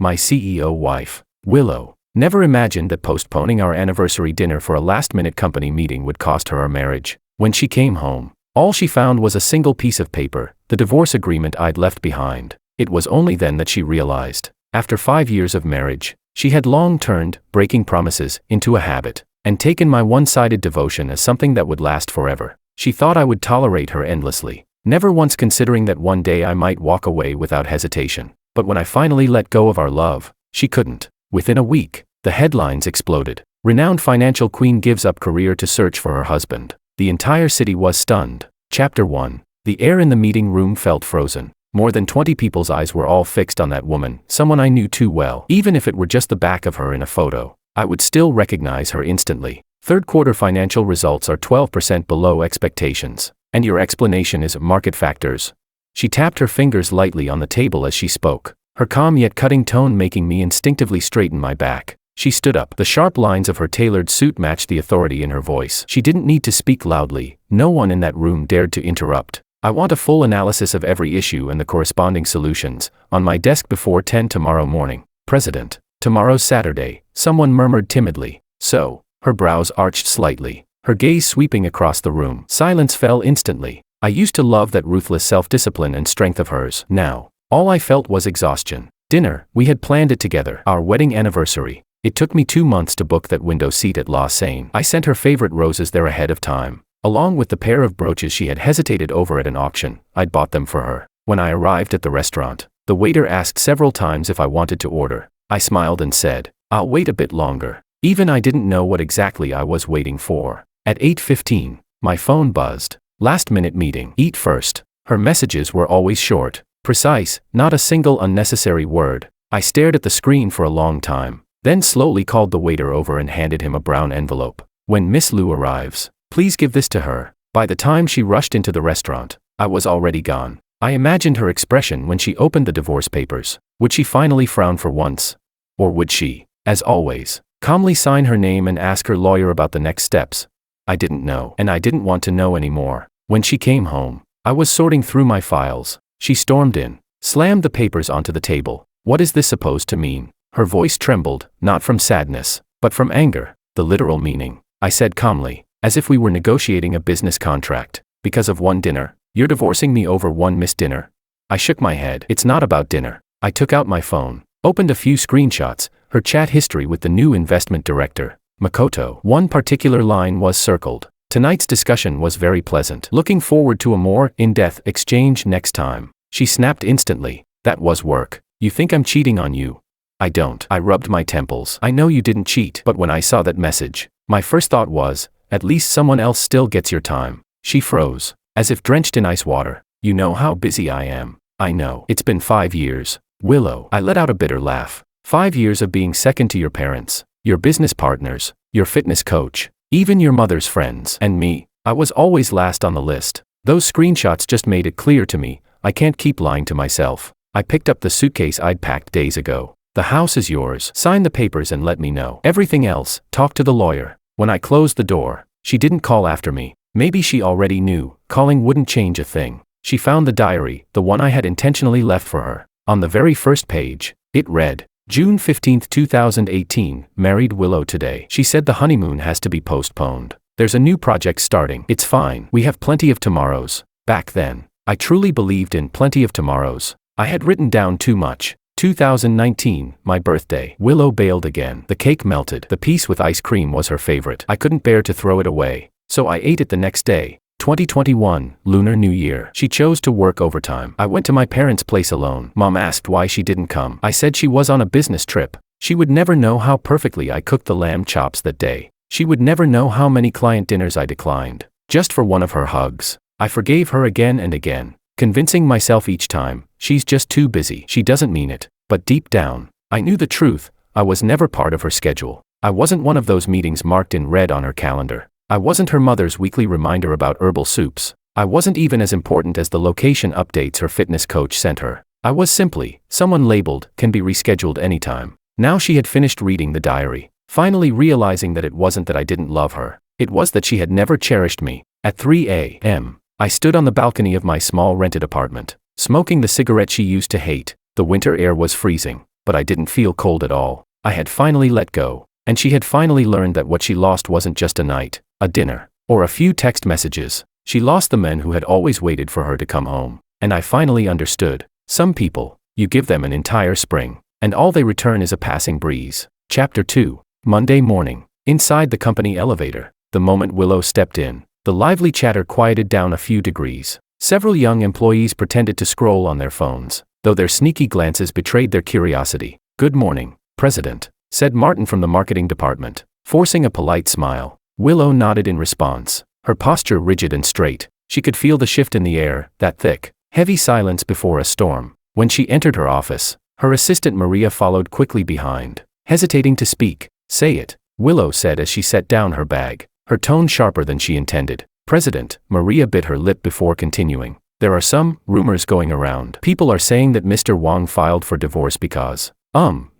my CEO wife, Willow. Never imagined that postponing our anniversary dinner for a last-minute company meeting would cost her our marriage. When she came home, all she found was a single piece of paper, the divorce agreement I'd left behind. It was only then that she realized, after 5 years of marriage, she had long turned breaking promises into a habit, and taken my one-sided devotion as something that would last forever. She thought I would tolerate her endlessly, never once considering that one day I might walk away without hesitation. But when I finally let go of our love, she couldn't. Within a week, the headlines exploded. Renowned financial queen gives up career to search for her husband. The entire city was stunned. Chapter 1. The air in the meeting room felt frozen. More than 20 people's eyes were all fixed on that woman, someone I knew too well. Even if it were just the back of her in a photo, I would still recognize her instantly. Third quarter financial results are 12% below expectations. And your explanation is market factors. She tapped her fingers lightly on the table as she spoke, her calm yet cutting tone making me instinctively straighten my back. She stood up. The sharp lines of her tailored suit matched the authority in her voice. She didn't need to speak loudly. No one in that room dared to interrupt. I want a full analysis of every issue and the corresponding solutions, on my desk before 10 tomorrow morning. President. Tomorrow's Saturday, someone murmured timidly. So, her brows arched slightly, her gaze sweeping across the room. Silence fell instantly. I used to love that ruthless self-discipline and strength of hers. Now, all I felt was exhaustion. Dinner, we had planned it together. Our wedding anniversary. It took me 2 months to book that window seat at La Seine. I sent her favorite roses there ahead of time, along with the pair of brooches she had hesitated over at an auction. I'd bought them for her. When I arrived at the restaurant, the waiter asked several times if I wanted to order. I smiled and said, "I'll wait a bit longer." Even I didn't know what exactly I was waiting for. At 8:15, my phone buzzed. Last-minute meeting. Eat first. Her messages were always short, precise, not a single unnecessary word. I stared at the screen for a long time, then slowly called the waiter over and handed him a brown envelope. "When Miss Liu arrives, please give this to her." By the time she rushed into the restaurant, I was already gone. I imagined her expression when she opened the divorce papers. Would she finally frown for once? Or would she, as always, calmly sign her name and ask her lawyer about the next steps? I didn't know, and I didn't want to know anymore. When she came home, I was sorting through my files. She stormed in, slammed the papers onto the table. "What is this supposed to mean?" Her voice trembled, not from sadness, but from anger. "The literal meaning," I said calmly, as if we were negotiating a business contract. "Because of one dinner, you're divorcing me over one missed dinner?" I shook my head. "It's not about dinner." I took out my phone, opened a few screenshots, her chat history with the new investment director, Makoto. One particular line was circled. "Tonight's discussion was very pleasant. Looking forward to a more in-depth exchange next time." She snapped instantly. "That was work. You think I'm cheating on you?" "I don't." I rubbed my temples. "I know you didn't cheat." But when I saw that message, my first thought was, at least someone else still gets your time. She froze, as if drenched in ice water. "You know how busy I am." "I know. It's been 5 years. Willow." I let out a bitter laugh. 5 years of being second to your parents, your business partners, your fitness coach, even your mother's friends. And me, I was always last on the list. Those screenshots just made it clear to me, I can't keep lying to myself. I picked up the suitcase I'd packed days ago. "The house is yours. Sign the papers and let me know. Everything else, talk to the lawyer." When I closed the door, she didn't call after me. Maybe she already knew, calling wouldn't change a thing. She found the diary, the one I had intentionally left for her. On the very first page, it read, June 15, 2018, married Willow today. She said the honeymoon has to be postponed. There's a new project starting. It's fine. We have plenty of tomorrows. Back then, I truly believed in plenty of tomorrows. I had written down too much. 2019, my birthday. Willow bailed again. The cake melted. The piece with ice cream was her favorite. I couldn't bear to throw it away, so I ate it the next day. 2021, Lunar New Year. She chose to work overtime. I went to my parents' place alone. Mom asked why she didn't come. I said she was on a business trip. She would never know how perfectly I cooked the lamb chops that day. She would never know how many client dinners I declined, just for one of her hugs. I forgave her again and again, convincing myself each time, she's just too busy. She doesn't mean it. But deep down, I knew the truth. I was never part of her schedule. I wasn't one of those meetings marked in red on her calendar. I wasn't her mother's weekly reminder about herbal soups. I wasn't even as important as the location updates her fitness coach sent her. I was simply someone labeled, can be rescheduled anytime. Now she had finished reading the diary, finally realizing that it wasn't that I didn't love her. It was that she had never cherished me. At 3 a.m., I stood on the balcony of my small rented apartment, smoking the cigarette she used to hate. The winter air was freezing, but I didn't feel cold at all. I had finally let go, and she had finally learned that what she lost wasn't just a night, a dinner, or a few text messages. She lost the men who had always waited for her to come home. And I finally understood. Some people, you give them an entire spring, and all they return is a passing breeze. Chapter 2. Monday morning. Inside the company elevator, the moment Willow stepped in, the lively chatter quieted down a few degrees. Several young employees pretended to scroll on their phones, though their sneaky glances betrayed their curiosity. "Good morning, President," said Martin from the marketing department, forcing a polite smile. Willow nodded in response, her posture rigid and straight. She could feel the shift in the air, that thick, heavy silence before a storm. When she entered her office, her assistant Maria followed quickly behind, hesitating to speak. "Say it," Willow said as she set down her bag, her tone sharper than she intended. "President," Maria bit her lip before continuing. "There are some rumors going around. People are saying that Mr. Wong filed for divorce because,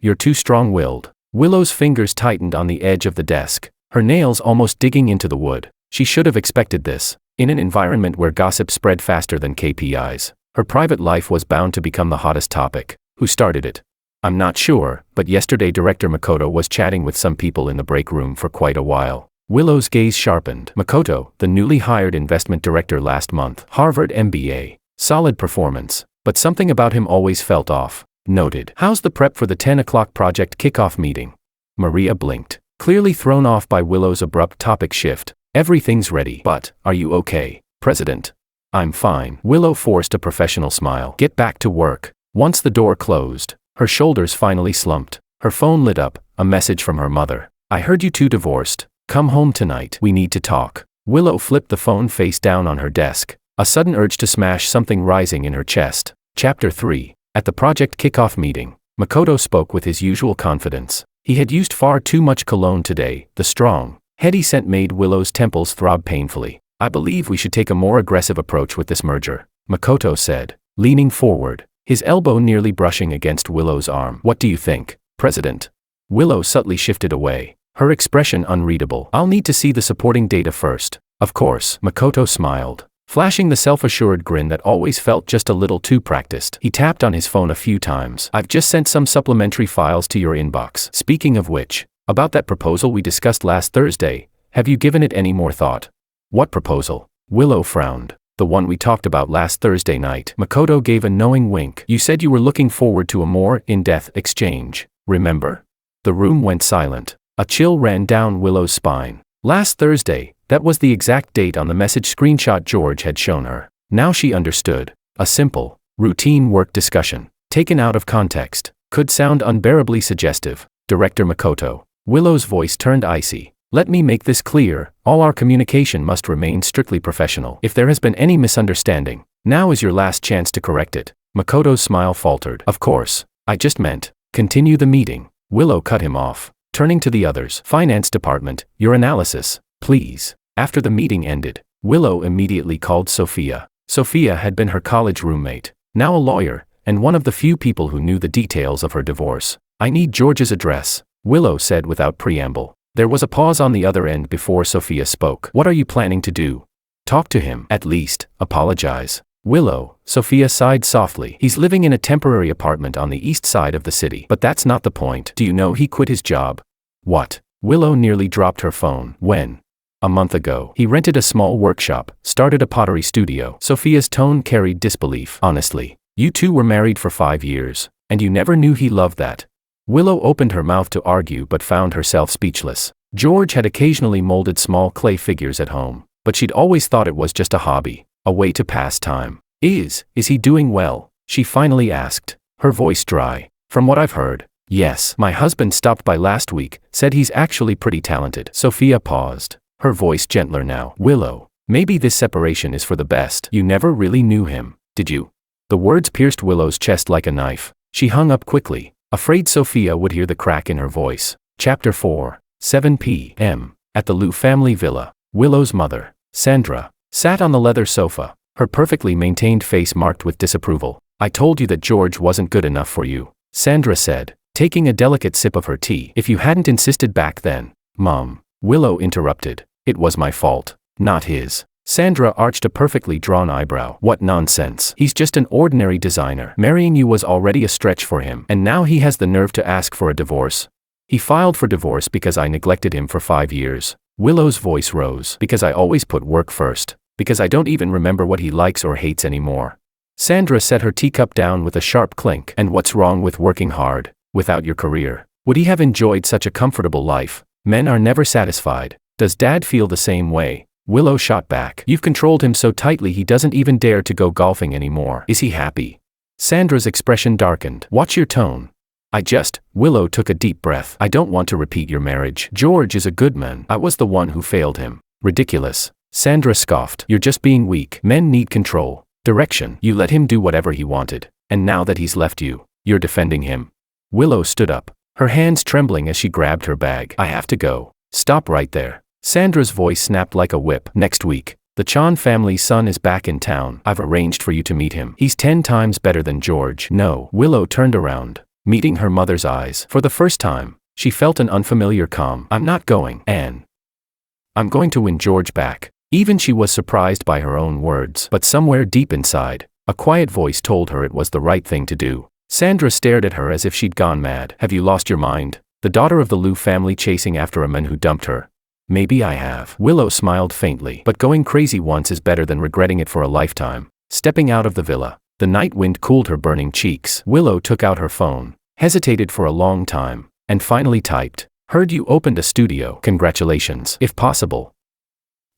you're too strong-willed." Willow's fingers tightened on the edge of the desk, her nails almost digging into the wood. She should have expected this. In an environment where gossip spread faster than KPIs, her private life was bound to become the hottest topic. Who started it? "I'm not sure, but yesterday Director Makoto was chatting with some people in the break room for quite a while." Willow's gaze sharpened. Makoto, the newly hired investment director last month, Harvard MBA, solid performance, but something about him always felt off. Noted. "How's the prep for the 10 o'clock project kickoff meeting?" Maria blinked, clearly thrown off by Willow's abrupt topic shift. "Everything's ready, but are you okay, President?" "I'm fine." Willow forced a professional smile. "Get back to work." Once the door closed, her shoulders finally slumped. Her phone lit up, a message from her mother. "I heard you two divorced. Come home tonight. We need to talk." Willow flipped the phone face down on her desk, a sudden urge to smash something rising in her chest. Chapter 3. At the project kickoff meeting, Makoto spoke with his usual confidence. He had used far too much cologne today. The strong, heady scent made Willow's temples throb painfully. "I believe we should take a more aggressive approach with this merger," Makoto said, leaning forward, his elbow nearly brushing against Willow's arm. "What do you think, President?" Willow subtly shifted away, her expression unreadable. "I'll need to see the supporting data first." "Of course," Makoto smiled, flashing the self-assured grin that always felt just a little too practiced. He tapped on his phone a few times. "I've just sent some supplementary files to your inbox. Speaking of which, about that proposal we discussed last Thursday, have you given it any more thought?" "What proposal?" Willow frowned. "The one we talked about last Thursday night." Makoto gave a knowing wink. "You said you were looking forward to a more in-depth exchange, remember?" The room went silent. A chill ran down Willow's spine. Last Thursday, that was the exact date on the message screenshot George had shown her. Now she understood. A simple, routine work discussion, taken out of context, could sound unbearably suggestive. "Director Makoto." Willow's voice turned icy. "Let me make this clear, all our communication must remain strictly professional. If there has been any misunderstanding, now is your last chance to correct it." Makoto's smile faltered. "Of course, I just meant, continue the meeting." Willow cut him off, turning to the others. "Finance department, your analysis, please." After the meeting ended, Willow immediately called Sophia. Sophia had been her college roommate, now a lawyer, and one of the few people who knew the details of her divorce. "I need George's address," Willow said without preamble. There was a pause on the other end before Sophia spoke. "What are you planning to do?" "Talk to him. At least, apologize." "Willow," Sophia sighed softly. "He's living in a temporary apartment on the east side of the city. But that's not the point. Do you know he quit his job?" "What?" Willow nearly dropped her phone. "When?" "A month ago. He rented a small workshop, started a pottery studio." Sophia's tone carried disbelief. "Honestly, you two were married for 5 years, and you never knew he loved that?" Willow opened her mouth to argue but found herself speechless. George had occasionally molded small clay figures at home, but she'd always thought it was just a hobby, a way to pass time. Is he doing well?" she finally asked, her voice dry. "From what I've heard, yes. My husband stopped by last week, said he's actually pretty talented." Sophia paused, her voice gentler now. "Willow, maybe this separation is for the best. You never really knew him, did you?" The words pierced Willow's chest like a knife. She hung up quickly, afraid Sophia would hear the crack in her voice. Chapter 4. 7 p.m. At the Liu family villa, Willow's mother, Sandra, sat on the leather sofa, her perfectly maintained face marked with disapproval. "I told you that George wasn't good enough for you," Sandra said, taking a delicate sip of her tea. "If you hadn't insisted back then." "Mom," Willow interrupted, "it was my fault, not his." Sandra arched a perfectly drawn eyebrow. What nonsense. He's just an ordinary designer. Marrying you was already a stretch for him, and now he has the nerve to ask for a divorce. He filed for divorce because I neglected him for 5 years. Willow's voice rose. Because I always put work first. Because I don't even remember what he likes or hates anymore. Sandra set her teacup down with a sharp clink. And what's wrong with working hard, without your career? Would he have enjoyed such a comfortable life? Men are never satisfied. Does Dad feel the same way? Willow shot back. You've controlled him so tightly he doesn't even dare to go golfing anymore. Is he happy? Sandra's expression darkened. Watch your tone. Willow took a deep breath. I don't want to repeat your marriage. George is a good man. I was the one who failed him. Ridiculous. Sandra scoffed. You're just being weak. Men need control. Direction. You let him do whatever he wanted. And now that he's left you, you're defending him. Willow stood up, her hands trembling as she grabbed her bag. I have to go. Stop right there. Sandra's voice snapped like a whip. Next week, the Chan family's son is back in town. I've arranged for you to meet him. He's 10 times better than George. No. Willow turned around, meeting her mother's eyes. For the first time, she felt an unfamiliar calm. I'm not going, Anne. I'm going to win George back. Even she was surprised by her own words. But somewhere deep inside, a quiet voice told her it was the right thing to do. Sandra stared at her as if she'd gone mad. Have you lost your mind? The daughter of the Liu family chasing after a man who dumped her. Maybe I have. Willow smiled faintly. But going crazy once is better than regretting it for a lifetime. Stepping out of the villa, the night wind cooled her burning cheeks. Willow took out her phone, hesitated for a long time, and finally typed. Heard you opened a studio. Congratulations. If possible,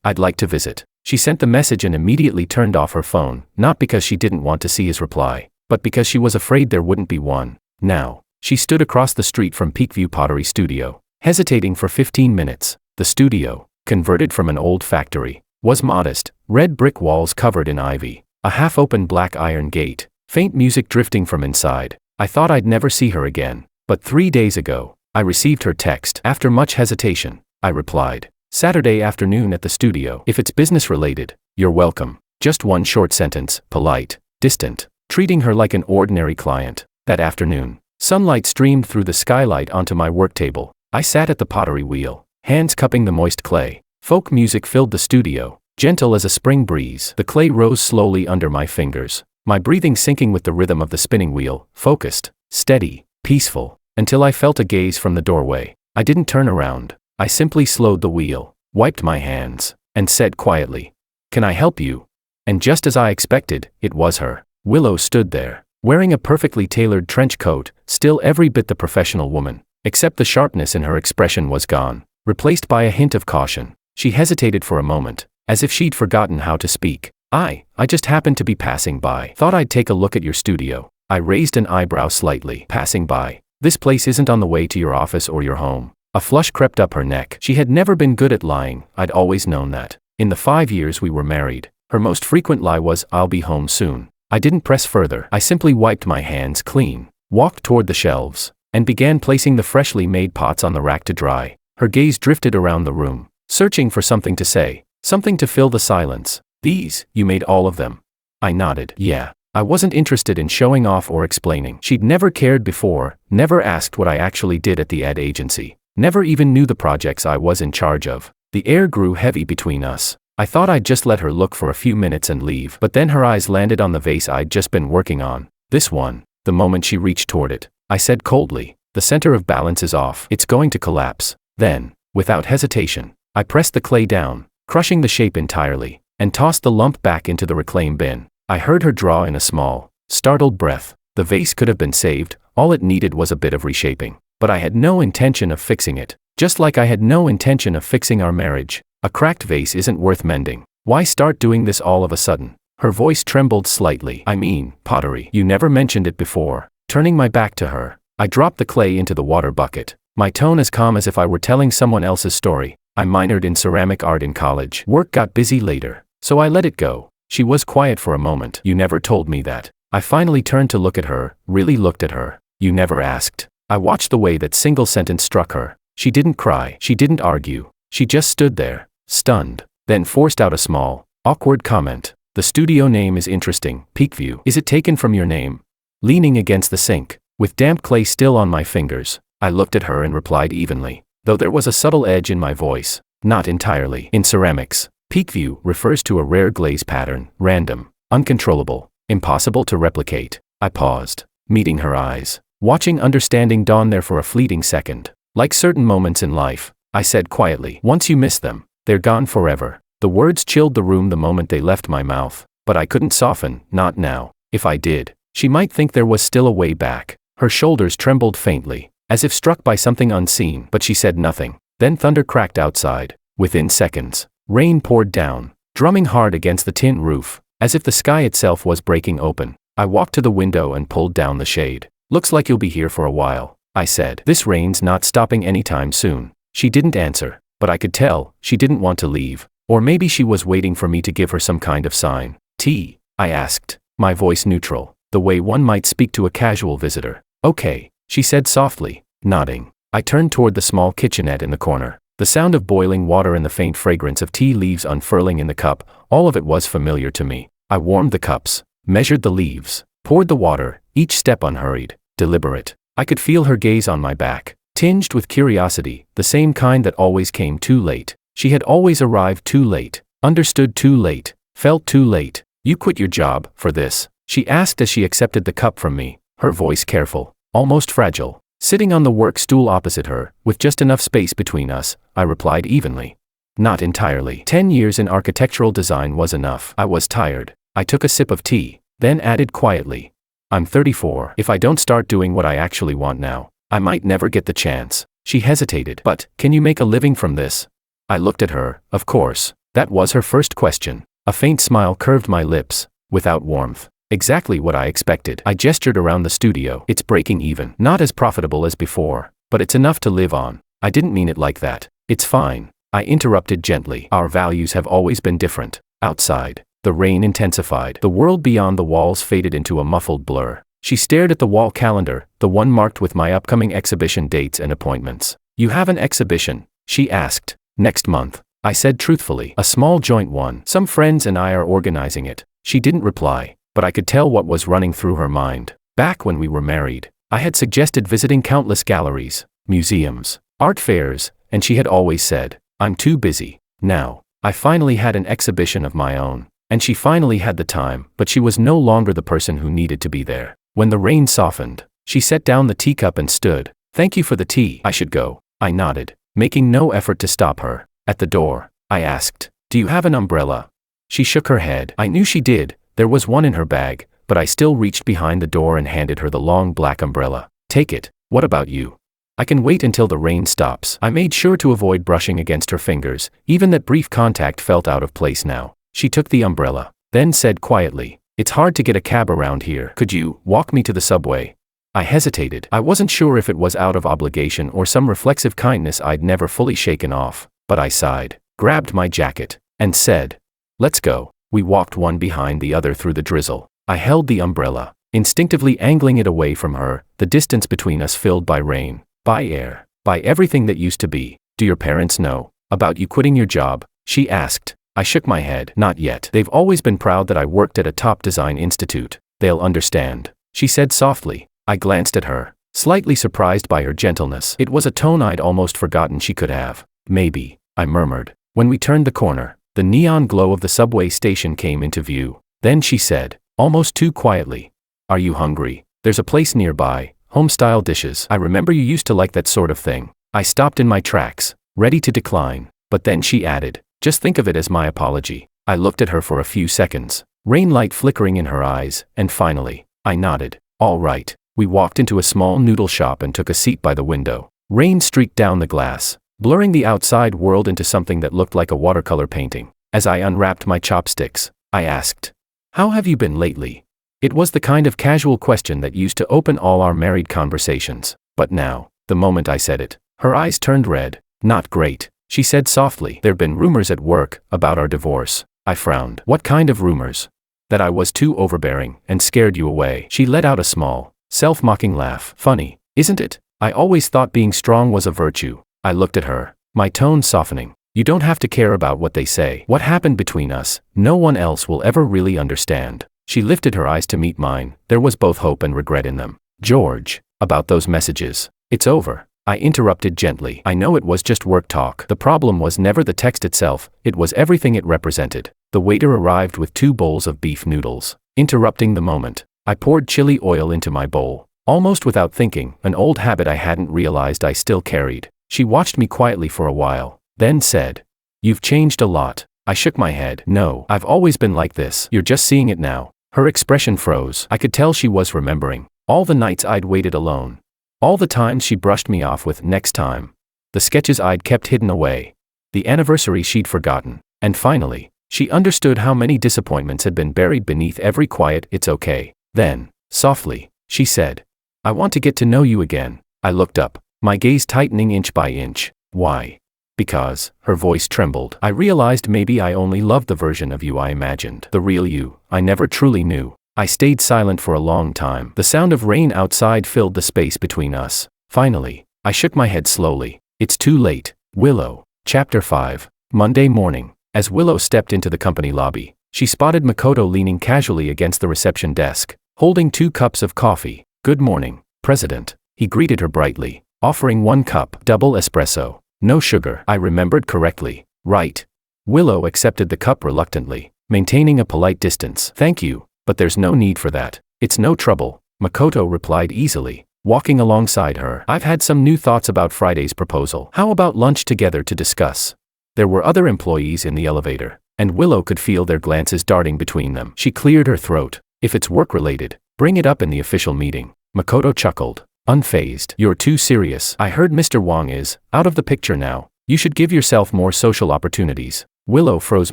I'd like to visit. She sent the message and immediately turned off her phone, not because she didn't want to see his reply, but because she was afraid there wouldn't be one. Now, she stood across the street from Peakview Pottery Studio, hesitating for 15 minutes. The studio, converted from an old factory, was modest, red brick walls covered in ivy, a half-open black iron gate, faint music drifting from inside. I thought I'd never see her again, but 3 days ago, I received her text. After much hesitation, I replied. Saturday afternoon at the studio. If it's business-related, you're welcome. Just one short sentence, polite, distant, treating her like an ordinary client. That afternoon, sunlight streamed through the skylight onto my work table. I sat at the pottery wheel, hands cupping the moist clay. Folk music filled the studio, gentle as a spring breeze. The clay rose slowly under my fingers, my breathing syncing with the rhythm of the spinning wheel, focused, steady, peaceful, until I felt a gaze from the doorway. I didn't turn around. I simply slowed the wheel, wiped my hands, and said quietly, "Can I help you?" And just as I expected, it was her. Willow stood there, wearing a perfectly tailored trench coat, still every bit the professional woman, except the sharpness in her expression was gone, replaced by a hint of caution. She hesitated for a moment, as if she'd forgotten how to speak. I just happened to be passing by. Thought I'd take a look at your studio." I raised an eyebrow slightly. Passing by. This place isn't on the way to your office or your home. A flush crept up her neck. She had never been good at lying. I'd always known that. In the 5 years we were married, her most frequent lie was, "I'll be home soon." I didn't press further. I simply wiped my hands clean, walked toward the shelves, and began placing the freshly made pots on the rack to dry. Her gaze drifted around the room, searching for something to say, something to fill the silence. "These, you made all of them?" I nodded. "Yeah." I wasn't interested in showing off or explaining. She'd never cared before, never asked what I actually did at the ad agency. Never even knew the projects I was in charge of. The air grew heavy between us. I thought I'd just let her look for a few minutes and leave, but then her eyes landed on the vase I'd just been working on. This one. The moment she reached toward it, I said coldly, "The center of balance is off. It's going to collapse." Then, without hesitation, I pressed the clay down, crushing the shape entirely, and tossed the lump back into the reclaim bin. I heard her draw in a small, startled breath. The vase could have been saved. All it needed was a bit of reshaping. But I had no intention of fixing it, just like I had no intention of fixing our marriage. A cracked vase isn't worth mending. Why start doing this all of a sudden? Her voice trembled slightly. I mean, pottery. You never mentioned it before. Turning my back to her, I dropped the clay into the water bucket, my tone as calm as if I were telling someone else's story. I minored in ceramic art in college. Work got busy later, so I let it go. She was quiet for a moment. You never told me that. I finally turned to look at her, really looked at her. You never asked. I watched the way that single sentence struck her. She didn't cry. She didn't argue. She just stood there, stunned, then forced out a small, awkward comment. The studio name is interesting. Peakview. Is it taken from your name? Leaning against the sink, with damp clay still on my fingers, I looked at her and replied evenly, though there was a subtle edge in my voice. Not entirely. In ceramics, Peak view refers to a rare glaze pattern, random, uncontrollable, impossible to replicate. I paused, meeting her eyes, watching understanding dawn there for a fleeting second. Like certain moments in life, I said quietly, once you miss them, they're gone forever. The words chilled the room the moment they left my mouth, but I couldn't soften, not now. If I did, she might think there was still a way back. Her shoulders trembled faintly, as if struck by something unseen, but she said nothing. Then thunder cracked outside. Within seconds, rain poured down, drumming hard against the tin roof, as if the sky itself was breaking open. I walked to the window and pulled down the shade. Looks like you'll be here for a while, I said. This rain's not stopping anytime soon. She didn't answer, but I could tell she didn't want to leave. Or maybe she was waiting for me to give her some kind of sign. Tea? I asked, my voice neutral, the way one might speak to a casual visitor. Okay, she said softly, nodding. I turned toward the small kitchenette in the corner. The sound of boiling water and the faint fragrance of tea leaves unfurling in the cup, all of it was familiar to me. I warmed the cups, measured the leaves, poured the water, each step unhurried, deliberate. I could feel her gaze on my back, tinged with curiosity, the same kind that always came too late. She had always arrived too late, understood too late, felt too late. You quit your job for this? She asked as she accepted the cup from me, her voice careful, almost fragile. Sitting on the work stool opposite her, with just enough space between us, I replied evenly. Not entirely. 10 years in architectural design was enough. I was tired. I took a sip of tea, then added quietly. I'm 34. If I don't start doing what I actually want now, I might never get the chance. She hesitated. But, can you make a living from this? I looked at her, of course. That was her first question. A faint smile curved my lips, without warmth. Exactly what I expected. I gestured around the studio. It's breaking even. Not as profitable as before, but it's enough to live on. I didn't mean it like that. It's fine. I interrupted gently. Our values have always been different. Outside, the rain intensified. The world beyond the walls faded into a muffled blur. She stared at the wall calendar, the one marked with my upcoming exhibition dates and appointments. You have an exhibition? She asked. Next month. I said truthfully. A small joint one. Some friends and I are organizing it. She didn't reply, but I could tell what was running through her mind. Back when we were married, I had suggested visiting countless galleries, museums, art fairs, and she had always said, I'm too busy. Now, I finally had an exhibition of my own, and she finally had the time, but she was no longer the person who needed to be there. When the rain softened, she set down the teacup and stood. Thank you for the tea. I should go. I nodded, making no effort to stop her. At the door, I asked, do you have an umbrella? She shook her head. I knew she did. There was one in her bag, but I still reached behind the door and handed her the long black umbrella. Take it. What about you? I can wait until the rain stops. I made sure to avoid brushing against her fingers. Even that brief contact felt out of place now. She took the umbrella, then said quietly, it's hard to get a cab around here. Could you walk me to the subway? I hesitated. I wasn't sure if it was out of obligation or some reflexive kindness I'd never fully shaken off, but I sighed, grabbed my jacket, and said, let's go. We walked one behind the other through the drizzle. I held the umbrella, instinctively angling it away from her, the distance between us filled by rain, by air, by everything that used to be. Do your parents know about you quitting your job? She asked. I shook my head. Not yet. They've always been proud that I worked at a top design institute. They'll understand, she said softly. I glanced at her, slightly surprised by her gentleness. It was a tone I'd almost forgotten she could have. Maybe, I murmured. When we turned the corner, the neon glow of the subway station came into view. Then she said, almost too quietly, are you hungry? There's a place nearby, home-style dishes. I remember you used to like that sort of thing. I stopped in my tracks, ready to decline, but then she added, just think of it as my apology. I looked at her for a few seconds, rain light flickering in her eyes, and finally, I nodded. All right. We walked into a small noodle shop and took a seat by the window. Rain streaked down the glass, blurring the outside world into something that looked like a watercolor painting. As I unwrapped my chopsticks, I asked, how have you been lately? It was the kind of casual question that used to open all our married conversations. But now, the moment I said it, her eyes turned red. Not great, she said softly. There've been rumors at work about our divorce. I frowned. What kind of rumors? That I was too overbearing and scared you away. She let out a small, self-mocking laugh. Funny, isn't it? I always thought being strong was a virtue. I looked at her, my tone softening. You don't have to care about what they say. What happened between us, no one else will ever really understand. She lifted her eyes to meet mine. There was both hope and regret in them. George, about those messages. It's over. I interrupted gently. I know it was just work talk. The problem was never the text itself, it was everything it represented. The waiter arrived with 2 bowls of beef noodles. Interrupting the moment, I poured chili oil into my bowl. Almost without thinking, an old habit I hadn't realized I still carried. She watched me quietly for a while, then said, "You've changed a lot." I shook my head. "No, I've always been like this. You're just seeing it now." Her expression froze. I could tell she was remembering all the nights I'd waited alone. All the times she brushed me off with "next time." The sketches I'd kept hidden away. The anniversary she'd forgotten. And finally, she understood how many disappointments had been buried beneath every quiet "it's okay." Then, softly, she said, "I want to get to know you again." I looked up, my gaze tightening inch by inch. "Why?" "Because," her voice trembled, "I realized maybe I only loved the version of you I imagined. The real you, I never truly knew." I stayed silent for a long time. The sound of rain outside filled the space between us. Finally, I shook my head slowly. "It's too late." Willow. Chapter 5. Monday morning. As Willow stepped into the company lobby, she spotted Makoto leaning casually against the reception desk, holding 2 cups of coffee. "Good morning, President." He greeted her brightly, offering 1 cup, double espresso. "No sugar." I remembered correctly. Right. Willow accepted the cup reluctantly, maintaining a polite distance. "Thank you, but there's no need for that." "It's no trouble," Makoto replied easily, walking alongside her. "I've had some new thoughts about Friday's proposal. How about lunch together to discuss?" There were other employees in the elevator, and Willow could feel their glances darting between them. She cleared her throat. "If it's work-related, bring it up in the official meeting." Makoto chuckled, unfazed. "You're too serious. I heard Mr. Wong is out of the picture now. You should give yourself more social opportunities." Willow froze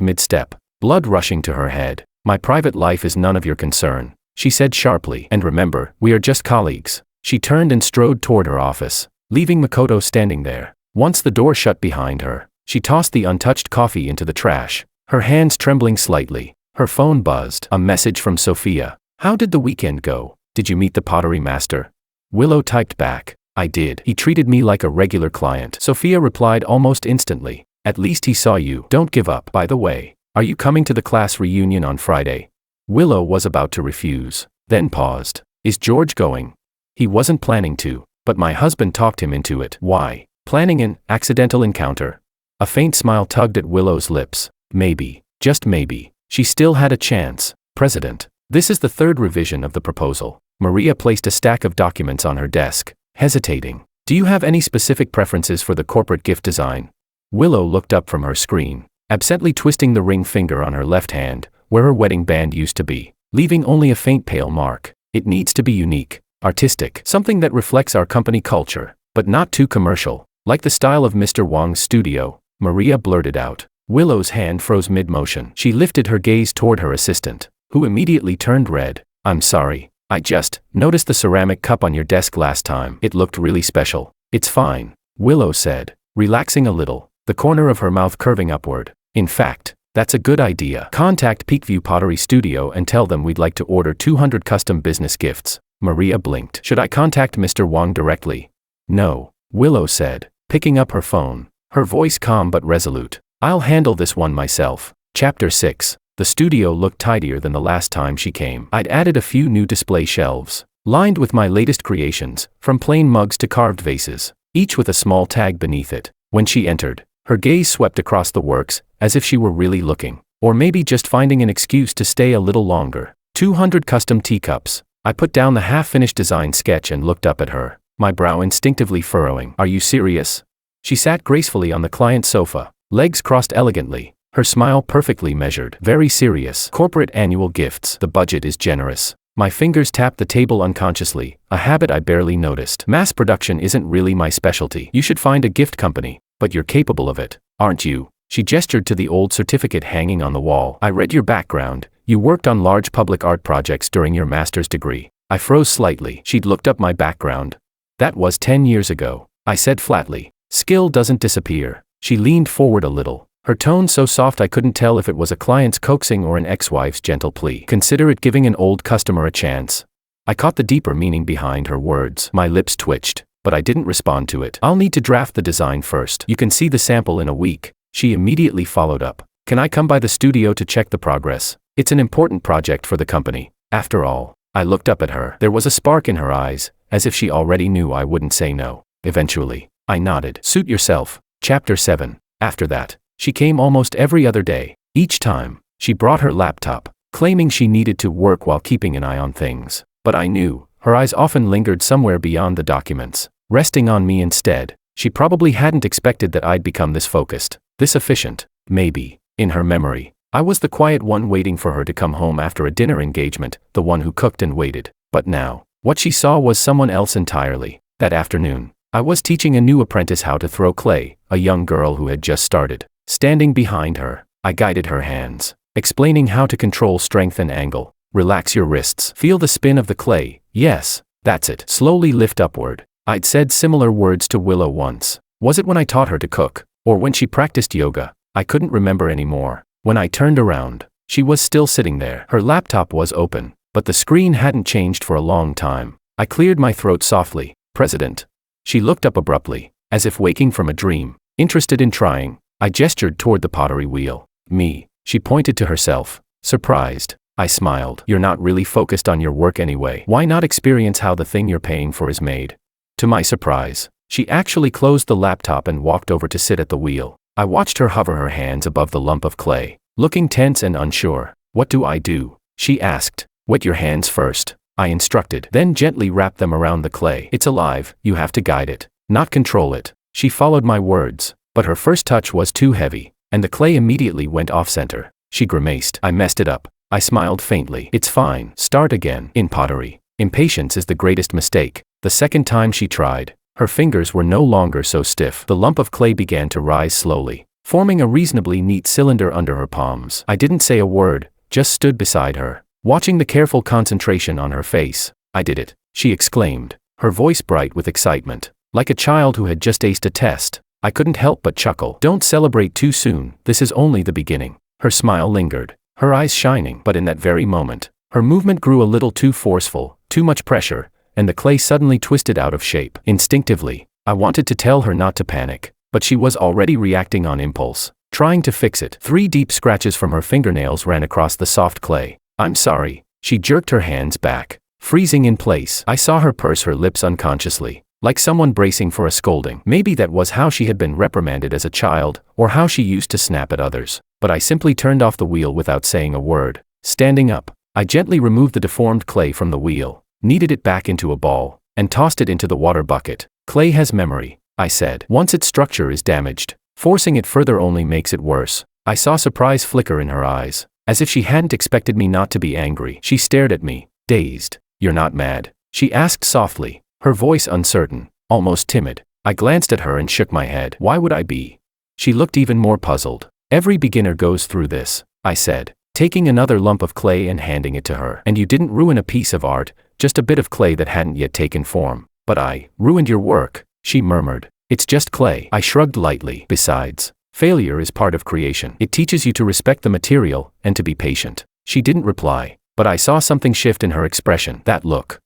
mid-step, blood rushing to her head. "My private life is none of your concern," she said sharply. "And remember, we are just colleagues." She turned and strode toward her office, leaving Makoto standing there. Once the door shut behind her, she tossed the untouched coffee into the trash, her hands trembling slightly. Her phone buzzed. A message from Sophia. "How did the weekend go? Did you meet the pottery master?" Willow typed back, "I did. He treated me like a regular client." Sophia replied almost instantly, "At least he saw you. Don't give up. By the way, are you coming to the class reunion on Friday?" Willow was about to refuse, then paused. "Is George going?" "He wasn't planning to, but my husband talked him into it." "Why?" "Planning an accidental encounter." A faint smile tugged at Willow's lips. Maybe, just maybe, she still had a chance. "President, this is the 3rd revision of the proposal." Maria placed a stack of documents on her desk, hesitating. "Do you have any specific preferences for the corporate gift design?" Willow looked up from her screen, absently twisting the ring finger on her left hand, where her wedding band used to be, leaving only a faint pale mark. "It needs to be unique, artistic, something that reflects our company culture, but not too commercial, like the style of Mr. Wong's studio," Maria blurted out. Willow's hand froze mid-motion. She lifted her gaze toward her assistant, who immediately turned red. "I'm sorry, I just noticed the ceramic cup on your desk last time. It looked really special." "It's fine," Willow said, relaxing a little, the corner of her mouth curving upward. "In fact, that's a good idea. Contact Peakview Pottery Studio and tell them we'd like to order 200 custom business gifts." Maria blinked. "Should I contact Mr. Wong directly?" "No," Willow said, picking up her phone, her voice calm but resolute. "I'll handle this one myself." Chapter 6. The studio looked tidier than the last time she came. I'd added a few new display shelves, lined with my latest creations, from plain mugs to carved vases, each with a small tag beneath it. When she entered, her gaze swept across the works, as if she were really looking, or maybe just finding an excuse to stay a little longer. 200 custom teacups. I put down the half-finished design sketch and looked up at her, my brow instinctively furrowing. "Are you serious?" She sat gracefully on the client sofa, legs crossed elegantly, her smile perfectly measured. "Very serious. Corporate annual gifts. The budget is generous." My fingers tapped the table unconsciously, a habit I barely noticed. "Mass production isn't really my specialty. You should find a gift company, but you're capable of it, aren't you?" She gestured to the old certificate hanging on the wall. "I read your background. You worked on large public art projects during your master's degree." I froze slightly. She'd looked up my background. "That was 10 years ago," I said flatly. "Skill doesn't disappear." She leaned forward a little, her tone so soft I couldn't tell if it was a client's coaxing or an ex-wife's gentle plea. "Consider it giving an old customer a chance." I caught the deeper meaning behind her words. My lips twitched, but I didn't respond to it. "I'll need to draft the design first. You can see the sample in a week." She immediately followed up. "Can I come by the studio to check the progress? It's an important project for the company, after all." I looked up at her. There was a spark in her eyes, as if she already knew I wouldn't say no. Eventually, I nodded. Suit yourself. Chapter 7. After that, she came almost every other day. Each time, she brought her laptop, claiming she needed to work while keeping an eye on things. But I knew, her eyes often lingered somewhere beyond the documents, resting on me instead. She probably hadn't expected that I'd become this focused, this efficient. Maybe, in her memory, I was the quiet one waiting for her to come home after a dinner engagement, the one who cooked and waited. But now, what she saw was someone else entirely. That afternoon, I was teaching a new apprentice how to throw clay, a young girl who had just started. Standing behind her, I guided her hands, explaining how to control strength and angle. Relax your wrists. Feel the spin of the clay. Yes, that's it. Slowly lift upward. I'd said similar words to Willow once. Was it when I taught her to cook, or when she practiced yoga? I couldn't remember anymore. When I turned around, she was still sitting there. Her laptop was open, but the screen hadn't changed for a long time. I cleared my throat softly. President. She looked up abruptly, as if waking from a dream. Interested in trying, I gestured toward the pottery wheel. Me. She pointed to herself. Surprised. I smiled. You're not really focused on your work anyway. Why not experience how the thing you're paying for is made? To my surprise, she actually closed the laptop and walked over to sit at the wheel. I watched her hover her hands above the lump of clay, looking tense and unsure. What do I do? She asked. Wet your hands first, I instructed. Then gently wrap them around the clay. It's alive, you have to guide it, not control it. She followed my words, but her first touch was too heavy, and the clay immediately went off-center. She grimaced. I messed it up. I smiled faintly. It's fine. Start again. In pottery, impatience is the greatest mistake. The second time she tried, her fingers were no longer so stiff. The lump of clay began to rise slowly, forming a reasonably neat cylinder under her palms. I didn't say a word, just stood beside her, watching the careful concentration on her face. I did it, she exclaimed, her voice bright with excitement, like a child who had just aced a test. I couldn't help but chuckle. Don't celebrate too soon, this is only the beginning. Her smile lingered, her eyes shining, but in that very moment, her movement grew a little too forceful, too much pressure, and the clay suddenly twisted out of shape. Instinctively, I wanted to tell her not to panic, but she was already reacting on impulse, trying to fix it. 3 deep scratches from her fingernails ran across the soft clay. I'm sorry. She jerked her hands back, freezing in place. I saw her purse her lips unconsciously, like someone bracing for a scolding. Maybe that was how she had been reprimanded as a child, or how she used to snap at others. But I simply turned off the wheel without saying a word. Standing up, I gently removed the deformed clay from the wheel, kneaded it back into a ball, and tossed it into the water bucket. Clay has memory, I said. Once its structure is damaged, forcing it further only makes it worse. I saw surprise flicker in her eyes, as if she hadn't expected me not to be angry. She stared at me, dazed. You're not mad? She asked softly, her voice uncertain, almost timid. I glanced at her and shook my head. Why would I be? She looked even more puzzled. Every beginner goes through this, I said, taking another lump of clay and handing it to her. And you didn't ruin a piece of art, just a bit of clay that hadn't yet taken form. But I ruined your work, she murmured. It's just clay. I shrugged lightly. Besides, failure is part of creation. It teaches you to respect the material and to be patient. She didn't reply, but I saw something shift in her expression. That look.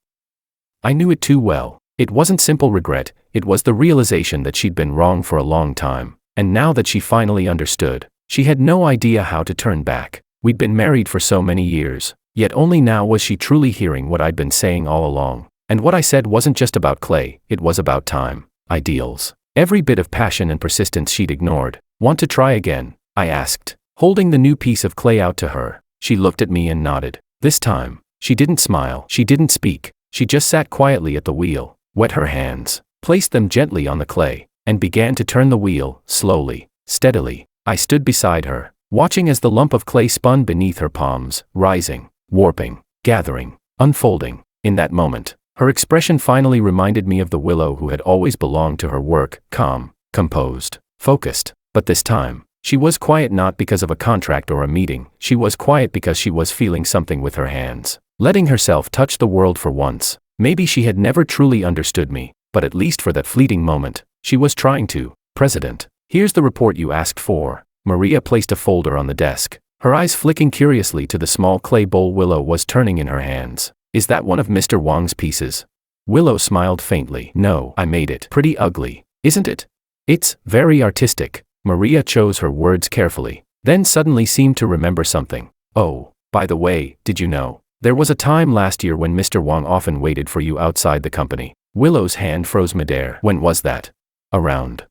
I knew it too well. It wasn't simple regret, it was the realization that she'd been wrong for a long time. And now that she finally understood, she had no idea how to turn back. We'd been married for so many years, yet only now was she truly hearing what I'd been saying all along. And what I said wasn't just about clay, it was about time, ideals, every bit of passion and persistence she'd ignored. Want to try again? I asked, holding the new piece of clay out to her. She looked at me and nodded. This time, she didn't smile, she didn't speak, she just sat quietly at the wheel, wet her hands, placed them gently on the clay, and began to turn the wheel, slowly, steadily. I stood beside her, watching as the lump of clay spun beneath her palms, rising, warping, gathering, unfolding. In that moment, her expression finally reminded me of the Willow who had always belonged to her work, calm, composed, focused. But this time, she was quiet not because of a contract or a meeting, she was quiet because she was feeling something with her hands, letting herself touch the world for once. Maybe she had never truly understood me, but at least for that fleeting moment, she was trying to. President, here's the report you asked for. Maria placed a folder on the desk, her eyes flicking curiously to the small clay bowl Willow was turning in her hands. Is that one of Mr. Wang's pieces? Willow smiled faintly. No, I made it. Pretty ugly, isn't it? It's very artistic. Maria chose her words carefully, then suddenly seemed to remember something. Oh, by the way, did you know? There was a time last year when Mr. Wang often waited for you outside the company. Willow's hand froze midair. When was that? Around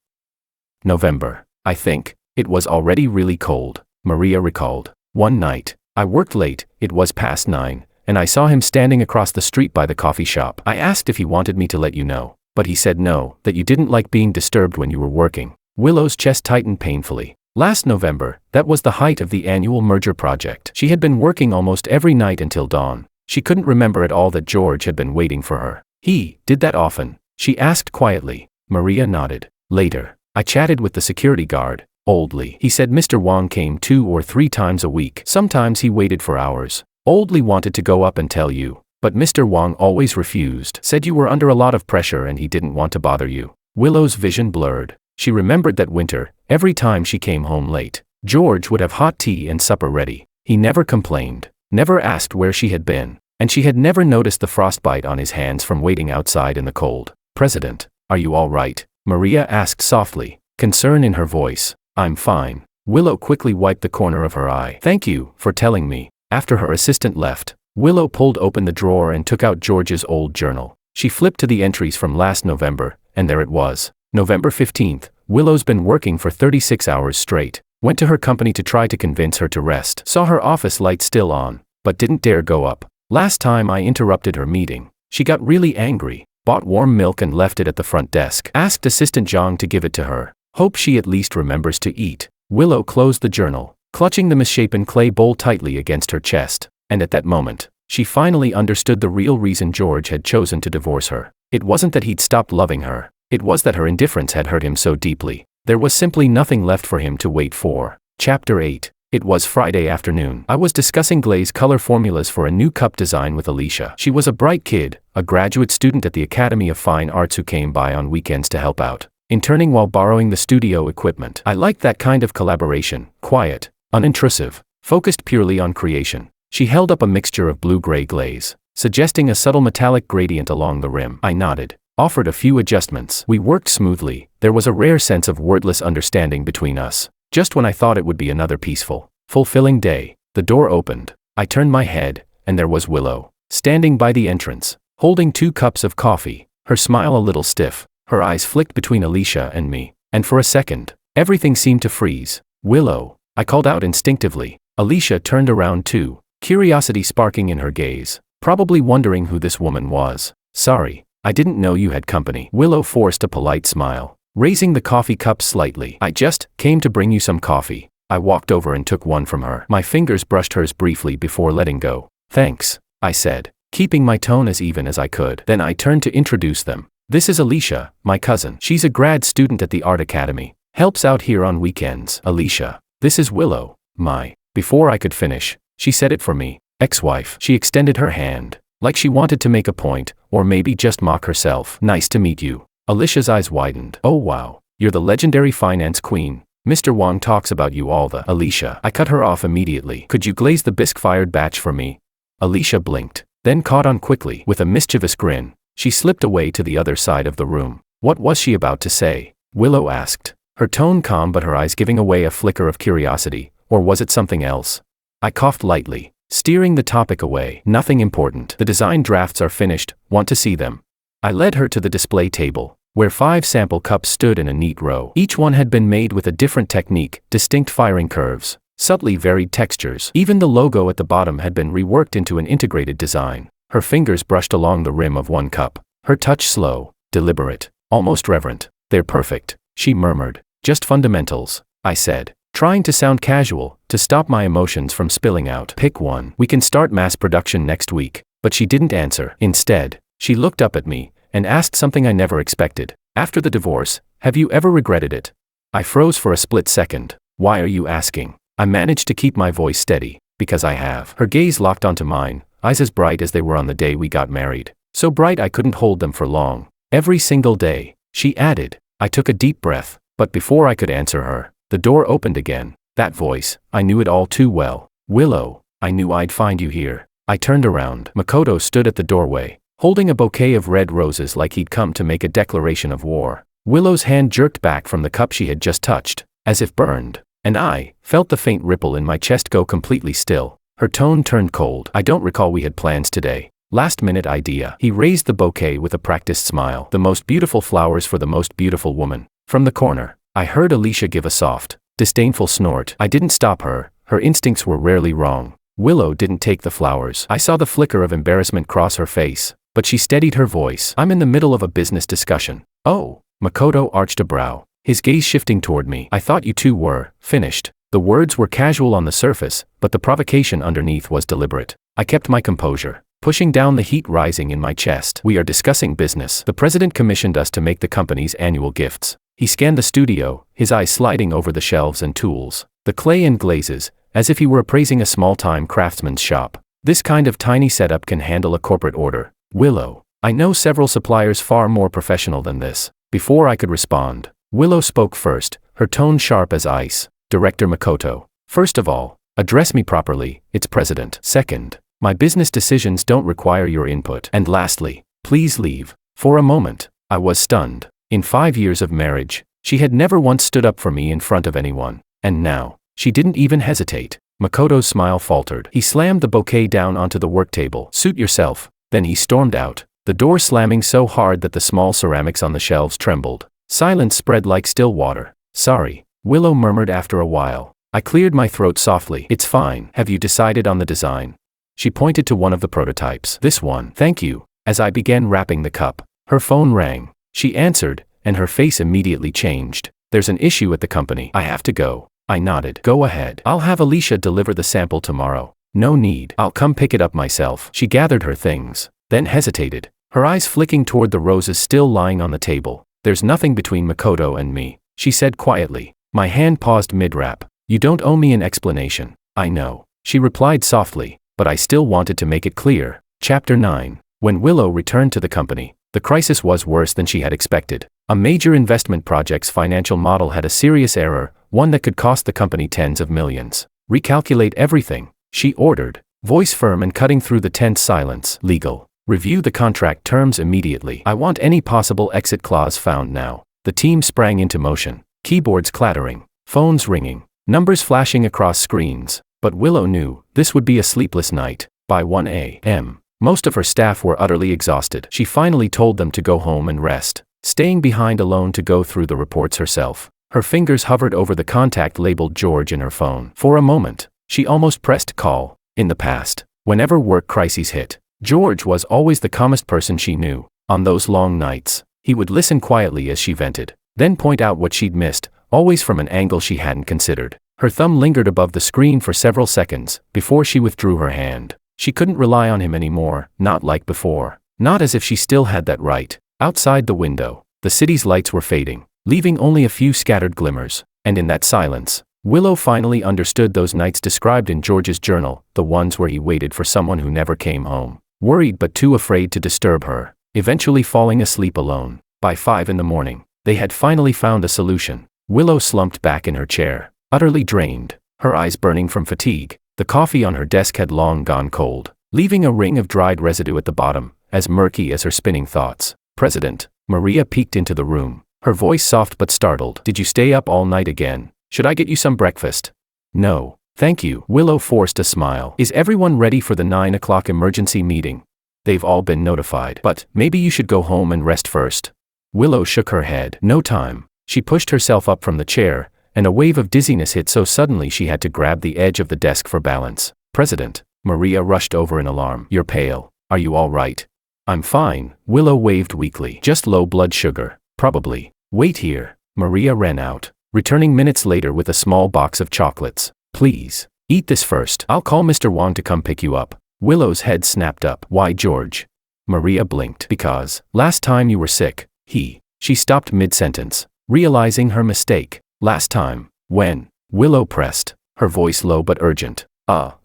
November, I think. It was already really cold, Maria recalled. One night, I worked late, it was past 9, and I saw him standing across the street by the coffee shop. I asked if he wanted me to let you know, but he said no, that you didn't like being disturbed when you were working. Willow's chest tightened painfully. Last November, that was the height of the annual merger project. She had been working almost every night until dawn. She couldn't remember at all that George had been waiting for her. He did that often? She asked quietly. Maria nodded. Later, I chatted with the security guard, Oldley. He said Mr. Wong came 2 or 3 times a week. Sometimes he waited for hours. Oldley wanted to go up and tell you, but Mr. Wong always refused. Said you were under a lot of pressure and he didn't want to bother you. Willow's vision blurred. She remembered that winter, every time she came home late, George would have hot tea and supper ready. He never complained, never asked where she had been, and she had never noticed the frostbite on his hands from waiting outside in the cold. President, are you all right? Maria asked softly, concern in her voice. I'm fine. Willow quickly wiped the corner of her eye. Thank you for telling me. After her assistant left, Willow pulled open the drawer and took out George's old journal. She flipped to the entries from last November, and there it was. November 15th, Willow's been working for 36 hours straight. Went to her company to try to convince her to rest. Saw her office light still on, but didn't dare go up. Last time I interrupted her meeting, she got really angry. Bought warm milk and left it at the front desk. Asked Assistant Zhang to give it to her. Hope she at least remembers to eat. Willow closed the journal, clutching the misshapen clay bowl tightly against her chest. And at that moment, she finally understood the real reason George had chosen to divorce her. It wasn't that he'd stopped loving her. It was that her indifference had hurt him so deeply. There was simply nothing left for him to wait for. Chapter 8. It was Friday afternoon. I was discussing glaze color formulas for a new cup design with Alicia. She was a bright kid, a graduate student at the Academy of Fine Arts who came by on weekends to help out, interning while borrowing the studio equipment. I liked that kind of collaboration, quiet, unintrusive, focused purely on creation. She held up a mixture of blue-gray glaze, suggesting a subtle metallic gradient along the rim. I nodded, offered a few adjustments. We worked smoothly. There was a rare sense of wordless understanding between us. Just when I thought it would be another peaceful, fulfilling day, the door opened. I turned my head, and there was Willow, standing by the entrance, holding 2 cups of coffee, her smile a little stiff. Her eyes flicked between Alicia and me, and for a second, everything seemed to freeze. Willow, I called out instinctively. Alicia turned around too, curiosity sparking in her gaze, probably wondering who this woman was. Sorry, I didn't know you had company. Willow forced a polite smile, raising the coffee cup slightly. I just came to bring you some coffee. I walked over and took one from her. My fingers brushed hers briefly before letting go. Thanks, I said, keeping my tone as even as I could. Then I turned to introduce them. This is Alicia, my cousin. She's a grad student at the Art Academy. Helps out here on weekends. Alicia, this is Willow, my. Before I could finish, she said it for me. Ex-wife. She extended her hand, like she wanted to make a point, or maybe just mock herself. Nice to meet you. Alicia's eyes widened. Oh wow, you're the legendary finance queen. Mr. Wong talks about you all the. Alicia. I cut her off immediately. Could you glaze the bisque-fired batch for me? Alicia blinked, then caught on quickly. With a mischievous grin, she slipped away to the other side of the room. What was she about to say? Willow asked, her tone calm but her eyes giving away a flicker of curiosity. Or was it something else? I coughed lightly, steering the topic away. Nothing important. The design drafts are finished. Want to see them? I led her to the display table, where 5 sample cups stood in a neat row. Each one had been made with a different technique, distinct firing curves, subtly varied textures. Even the logo at the bottom had been reworked into an integrated design. Her fingers brushed along the rim of one cup, her touch slow, deliberate, almost reverent. They're perfect, she murmured. Just fundamentals, I said, trying to sound casual, to stop my emotions from spilling out. Pick one. We can start mass production next week. But she didn't answer. Instead, she looked up at me and asked something I never expected. After the divorce, have you ever regretted it? I froze for a split second. Why are you asking? I managed to keep my voice steady. Because I have. Her gaze locked onto mine, eyes as bright as they were on the day we got married. So bright I couldn't hold them for long. Every single day, she added. I took a deep breath, but before I could answer her, the door opened again. That voice, I knew it all too well. Willow, I knew I'd find you here. I turned around. Makoto stood at the doorway, holding a bouquet of red roses like he'd come to make a declaration of war. Willow's hand jerked back from the cup she had just touched, as if burned, and I felt the faint ripple in my chest go completely still. Her tone turned cold. I don't recall we had plans today. Last-minute idea. He raised the bouquet with a practiced smile. The most beautiful flowers for the most beautiful woman. From the corner, I heard Alicia give a soft, disdainful snort. I didn't stop her. Her instincts were rarely wrong. Willow didn't take the flowers. I saw the flicker of embarrassment cross her face, but she steadied her voice. I'm in the middle of a business discussion. Oh. Makoto arched a brow, his gaze shifting toward me. I thought you two were finished. The words were casual on the surface, but the provocation underneath was deliberate. I kept my composure, pushing down the heat rising in my chest. We are discussing business. The president commissioned us to make the company's annual gifts. He scanned the studio, his eyes sliding over the shelves and tools, the clay and glazes, as if he were appraising a small-time craftsman's shop. This kind of tiny setup can handle a corporate order. Willow, I know several suppliers far more professional than this. Before I could respond, Willow spoke first, her tone sharp as ice. Director Makoto, first of all, address me properly, it's president. Second, my business decisions don't require your input. And lastly, please leave. For a moment, I was stunned. In 5 years of marriage, she had never once stood up for me in front of anyone. And now, she didn't even hesitate. Makoto's smile faltered. He slammed the bouquet down onto the work table. Suit yourself. Then he stormed out, the door slamming so hard that the small ceramics on the shelves trembled. Silence spread like still water. Sorry, Willow murmured after a while. I cleared my throat softly. It's fine. Have you decided on the design? She pointed to one of the prototypes. This one. Thank you. As I began wrapping the cup, her phone rang. She answered, and her face immediately changed. There's an issue at the company. I have to go. I nodded. Go ahead. I'll have Alicia deliver the sample tomorrow. No need. I'll come pick it up myself. She gathered her things, then hesitated, her eyes flicking toward the roses still lying on the table. There's nothing between Makoto and me, she said quietly. My hand paused mid-wrap. You don't owe me an explanation. I know, she replied softly, but I still wanted to make it clear. Chapter 9. When Willow returned to the company, the crisis was worse than she had expected. A major investment project's financial model had a serious error, one that could cost the company tens of millions. Recalculate everything, she ordered, voice firm and cutting through the tense silence. Legal. Review the contract terms immediately. I want any possible exit clause found now. The team sprang into motion, keyboards clattering, phones ringing, numbers flashing across screens. But Willow knew this would be a sleepless night. By 1 a.m., most of her staff were utterly exhausted. She finally told them to go home and rest, staying behind alone to go through the reports herself. Her fingers hovered over the contact labeled George in her phone. For a moment, she almost pressed call. In the past, whenever work crises hit, George was always the calmest person she knew. On those long nights, he would listen quietly as she vented, then point out what she'd missed, always from an angle she hadn't considered. Her thumb lingered above the screen for several seconds, before she withdrew her hand. She couldn't rely on him anymore, not like before. Not as if she still had that right. Outside the window, the city's lights were fading, leaving only a few scattered glimmers. And in that silence, Willow finally understood those nights described in George's journal, the ones where he waited for someone who never came home. Worried but too afraid to disturb her, eventually falling asleep alone. By 5 in the morning, they had finally found a solution. Willow slumped back in her chair, utterly drained, her eyes burning from fatigue. The coffee on her desk had long gone cold, leaving a ring of dried residue at the bottom, as murky as her spinning thoughts. President, Maria peeked into the room, her voice soft but startled. Did you stay up all night again? Should I get you some breakfast? No, thank you. Willow forced a smile. Is everyone ready for the 9 o'clock emergency meeting? They've all been notified. But maybe you should go home and rest first. Willow shook her head. No time. She pushed herself up from the chair, and a wave of dizziness hit so suddenly she had to grab the edge of the desk for balance. President, Maria rushed over in alarm. You're pale. Are you all right? I'm fine, Willow waved weakly. Just low blood sugar, probably. Wait here. Maria ran out, returning minutes later with a small box of chocolates. Please, eat this first. I'll call Mr. Wong to come pick you up. Willow's head snapped up. Why George? Maria blinked. Because, last time you were sick, She stopped mid-sentence, realizing her mistake. Last time, when? Willow pressed, her voice low but urgent.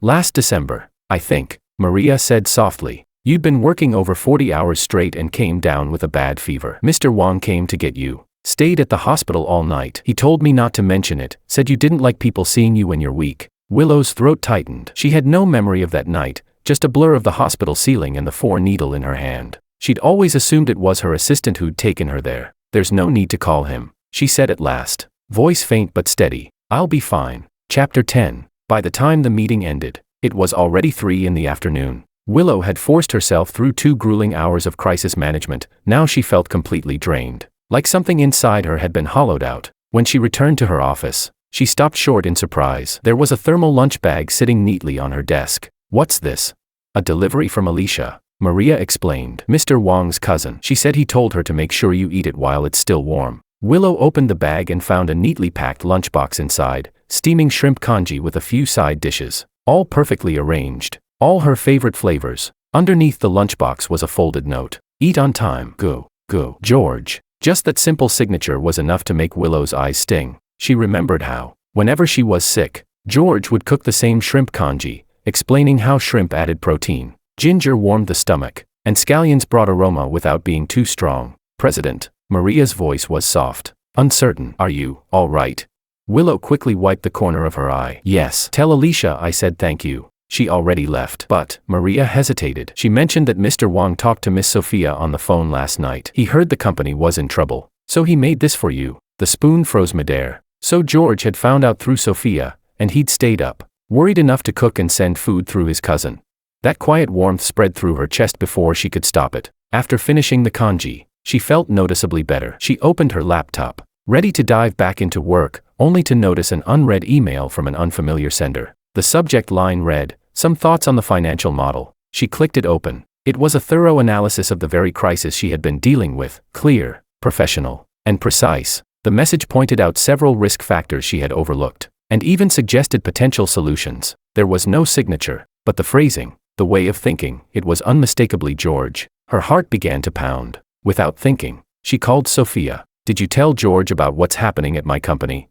Last December, I think, Maria said softly. You'd been working over 40 hours straight and came down with a bad fever. Mr. Wong came to get you. Stayed at the hospital all night. He told me not to mention it, said you didn't like people seeing you when you're weak. Willow's throat tightened. She had no memory of that night, just a blur of the hospital ceiling and the 4-needle in her hand. She'd always assumed it was her assistant who'd taken her there. There's no need to call him, she said at last, voice faint but steady. I'll be fine. Chapter 10. By the time the meeting ended, it was already 3 in the afternoon. Willow had forced herself through 2 grueling hours of crisis management. Now she felt completely drained, like something inside her had been hollowed out. When she returned to her office, she stopped short in surprise. There was a thermal lunch bag sitting neatly on her desk. "What's this?" "A delivery from Alicia," Maria explained. "Mr. Wang's cousin. She said he told her to make sure you eat it while it's still warm." Willow opened the bag and found a neatly packed lunchbox inside, steaming shrimp congee with a few side dishes, all perfectly arranged, all her favorite flavors. Underneath the lunchbox was a folded note. "Eat on time. Go, go, George." Just that simple signature was enough to make Willow's eyes sting. She remembered how, whenever she was sick, George would cook the same shrimp congee, explaining how shrimp added protein, ginger warmed the stomach, and scallions brought aroma without being too strong. "President," Maria's voice was soft, uncertain. "Are you all right?" Willow quickly wiped the corner of her eye. "Yes. Tell Alicia I said thank you. She already left." "But," Maria hesitated. "She mentioned that Mr. Wang talked to Miss Sophia on the phone last night. He heard the company was in trouble, so he made this for you." The spoon froze midair. So George had found out through Sophia, and he'd stayed up, worried enough to cook and send food through his cousin. That quiet warmth spread through her chest before she could stop it. After finishing the congee, she felt noticeably better. She opened her laptop, ready to dive back into work, only to notice an unread email from an unfamiliar sender. The subject line read, "Some thoughts on the financial model." She clicked it open. It was a thorough analysis of the very crisis she had been dealing with, clear, professional, and precise. The message pointed out several risk factors she had overlooked, and even suggested potential solutions. There was no signature, but the phrasing, the way of thinking, it was unmistakably George. Her heart began to pound. Without thinking, she called Sophia. "Did you tell George about what's happening at my company?"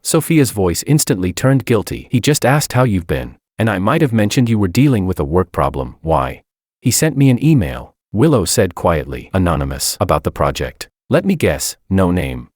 Sophia's voice instantly turned guilty. "He just asked how you've been, and I might have mentioned you were dealing with a work problem." "Why?" "He sent me an email," Willow said quietly. "Anonymous. About the project. Let me guess, no name."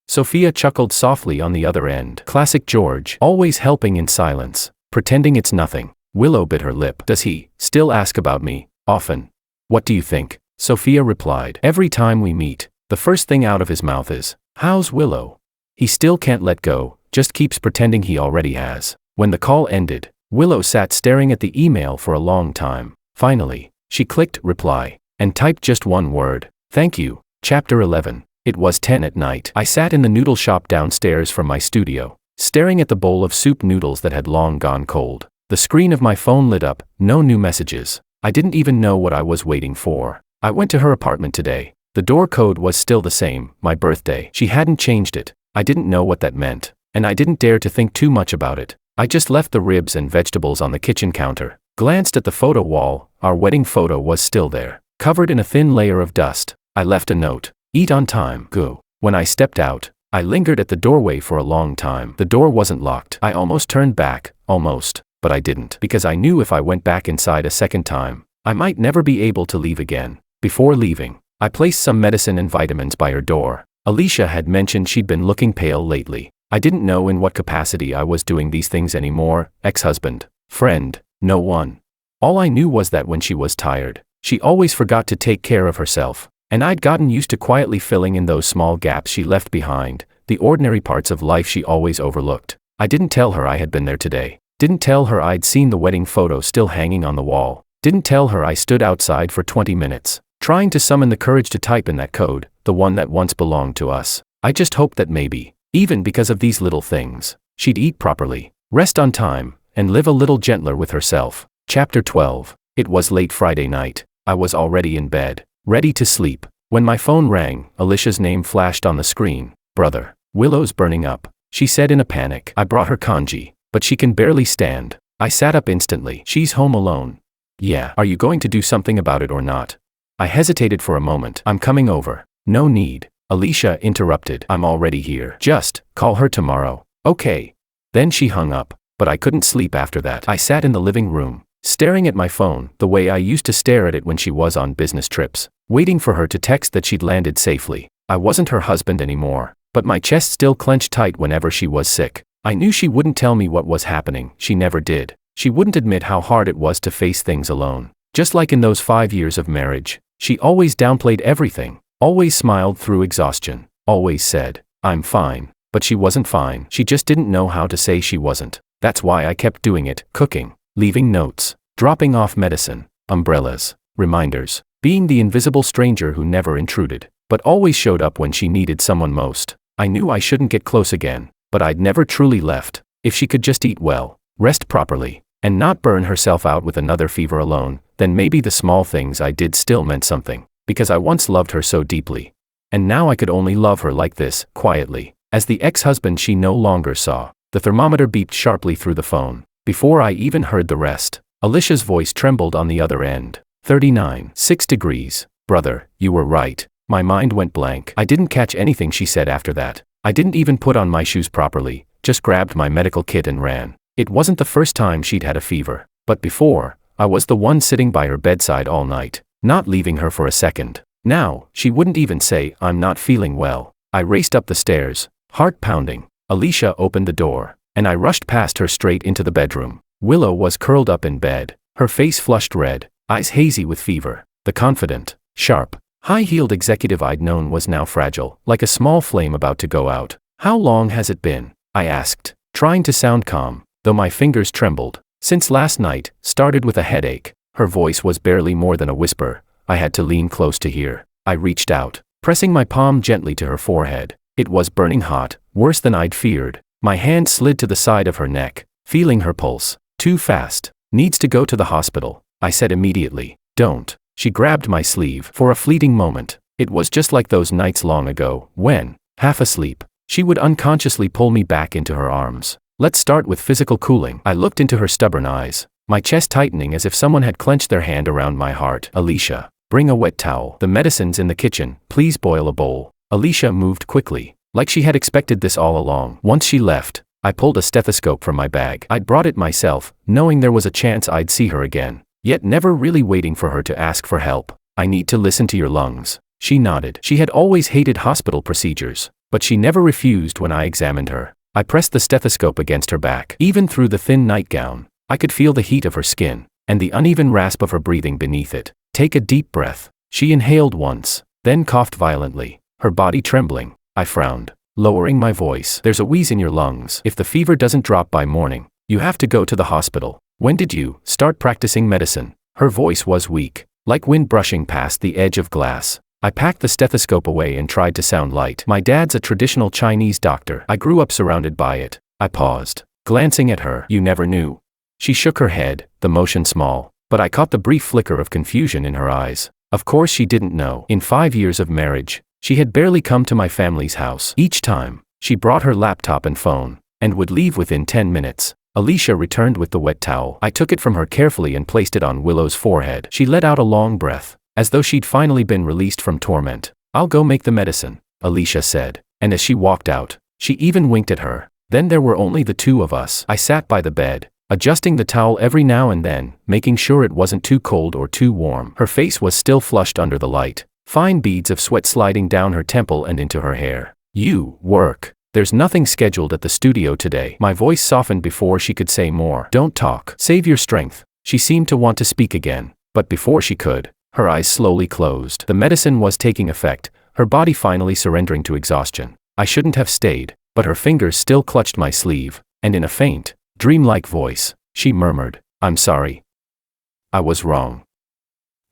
Sophia chuckled softly on the other end. Classic George, always helping in silence, pretending it's nothing. Willow bit her lip. "Does he still ask about me? Often?" "What do you think?" Sophia replied. "Every time we meet, the first thing out of his mouth is, 'How's Willow?' He still can't let go, just keeps pretending he already has." When the call ended, Willow sat staring at the email for a long time. Finally, she clicked reply, and typed just one word, "Thank you." Chapter 11. It was 10 at night. I sat in the noodle shop downstairs from my studio, staring at the bowl of soup noodles that had long gone cold. The screen of my phone lit up, no new messages. I didn't even know what I was waiting for. I went to her apartment today. The door code was still the same, my birthday. She hadn't changed it. I didn't know what that meant, and I didn't dare to think too much about it. I just left the ribs and vegetables on the kitchen counter, glanced at the photo wall. Our wedding photo was still there, covered in a thin layer of dust. I left a note. "Eat on time. Go." When I stepped out, I lingered at the doorway for a long time. The door wasn't locked. I almost turned back, but I didn't, because I knew if I went back inside a second time, I might never be able to leave again. Before leaving, I placed some medicine and vitamins by her door. Alicia had mentioned she'd been looking pale lately. I didn't know in what capacity I was doing these things anymore. Ex-husband, friend, no one. All I knew was that when she was tired, she always forgot to take care of herself. And I'd gotten used to quietly filling in those small gaps she left behind, the ordinary parts of life she always overlooked. I didn't tell her I had been there today. Didn't tell her I'd seen the wedding photo still hanging on the wall. Didn't tell her I stood outside for 20 minutes, trying to summon the courage to type in that code, the one that once belonged to us. I just hoped that maybe, even because of these little things, she'd eat properly, rest on time, and live a little gentler with herself. Chapter 12. It was late Friday night. I was already in bed, ready to sleep, when my phone rang. Alicia's name flashed on the screen. "Brother, Willow's burning up," she said in a panic. "I brought her congee, but she can barely stand." I sat up instantly. "She's home alone." "Yeah. Are you going to do something about it or not?" I hesitated for a moment. "I'm coming over." "No need," Alicia interrupted. "I'm already here. Just call her tomorrow." "Okay." Then she hung up, but I couldn't sleep after that. I sat in the living room, staring at my phone the way I used to stare at it when she was on business trips, waiting for her to text that she'd landed safely. I wasn't her husband anymore, but my chest still clenched tight whenever she was sick. I knew she wouldn't tell me what was happening. She never did. She wouldn't admit how hard it was to face things alone. Just like in those 5 years of marriage, she always downplayed everything, always smiled through exhaustion, always said, "I'm fine," but she wasn't fine. She just didn't know how to say she wasn't. That's why I kept doing it, cooking, leaving notes, dropping off medicine, umbrellas, reminders, being the invisible stranger who never intruded, but always showed up when she needed someone most. I knew I shouldn't get close again, but I'd never truly left. If she could just eat well, rest properly, and not burn herself out with another fever alone, then maybe the small things I did still meant something, because I once loved her so deeply. And now I could only love her like this, quietly. As the ex-husband she no longer saw, the thermometer beeped sharply through the phone. Before I even heard the rest, Alicia's voice trembled on the other end. 39, 6 degrees. Brother, you were right. My mind went blank. I didn't catch anything she said after that. I didn't even put on my shoes properly, just grabbed my medical kit and ran. It wasn't the first time she'd had a fever, but before, I was the one sitting by her bedside all night, not leaving her for a second. Now, she wouldn't even say, "I'm not feeling well." I raced up the stairs, heart pounding. Alicia opened the door, and I rushed past her straight into the bedroom. Willow was curled up in bed, her face flushed red, eyes hazy with fever. The confident, sharp, high-heeled executive I'd known was now fragile, like a small flame about to go out. "How long has it been?" I asked, trying to sound calm, though my fingers trembled. "Since last night, started with a headache." Her voice was barely more than a whisper. I had to lean close to hear. I reached out, pressing my palm gently to her forehead. It was burning hot, worse than I'd feared. My hand slid to the side of her neck, feeling her pulse. "Too fast. Needs to go to the hospital," I said immediately. "Don't." She grabbed my sleeve. For a fleeting moment, it was just like those nights long ago, when, half asleep, she would unconsciously pull me back into her arms. "Let's start with physical cooling." I looked into her stubborn eyes, my chest tightening as if someone had clenched their hand around my heart. "Alicia, bring a wet towel. The medicine's in the kitchen. Please boil a bowl." Alicia moved quickly, like she had expected this all along. Once she left, I pulled a stethoscope from my bag. I'd brought it myself, knowing there was a chance I'd see her again, yet never really waiting for her to ask for help. "I need to listen to your lungs." She nodded. She had always hated hospital procedures, but she never refused when I examined her. I pressed the stethoscope against her back. Even through the thin nightgown, I could feel the heat of her skin, and the uneven rasp of her breathing beneath it. "Take a deep breath." She inhaled once, then coughed violently, her body trembling. I frowned, lowering my voice. "There's a wheeze in your lungs. If the fever doesn't drop by morning, you have to go to the hospital." "When did you start practicing medicine?" Her voice was weak, like wind brushing past the edge of glass. I packed the stethoscope away and tried to sound light. "My dad's a traditional Chinese doctor. I grew up surrounded by it." I paused, glancing at her. "You never knew?" She shook her head, the motion small, but I caught the brief flicker of confusion in her eyes. Of course she didn't know. In 5 years of marriage, she had barely come to my family's house. Each time, she brought her laptop and phone, and would leave within 10 minutes. Alicia returned with the wet towel. I took it from her carefully and placed it on Willow's forehead. She let out a long breath, as though she'd finally been released from torment. "I'll go make the medicine," Alicia said, and as she walked out, she even winked at her. Then there were only the two of us. I sat by the bed, adjusting the towel every now and then, making sure it wasn't too cold or too warm. Her face was still flushed under the light, fine beads of sweat sliding down her temple and into her hair. "You work. There's nothing scheduled at the studio today." My voice softened before she could say more. "Don't talk. Save your strength." She seemed to want to speak again, but before she could, her eyes slowly closed. The medicine was taking effect, her body finally surrendering to exhaustion. I shouldn't have stayed, but her fingers still clutched my sleeve, and in a faint, dreamlike voice, she murmured, "I'm sorry. I was wrong.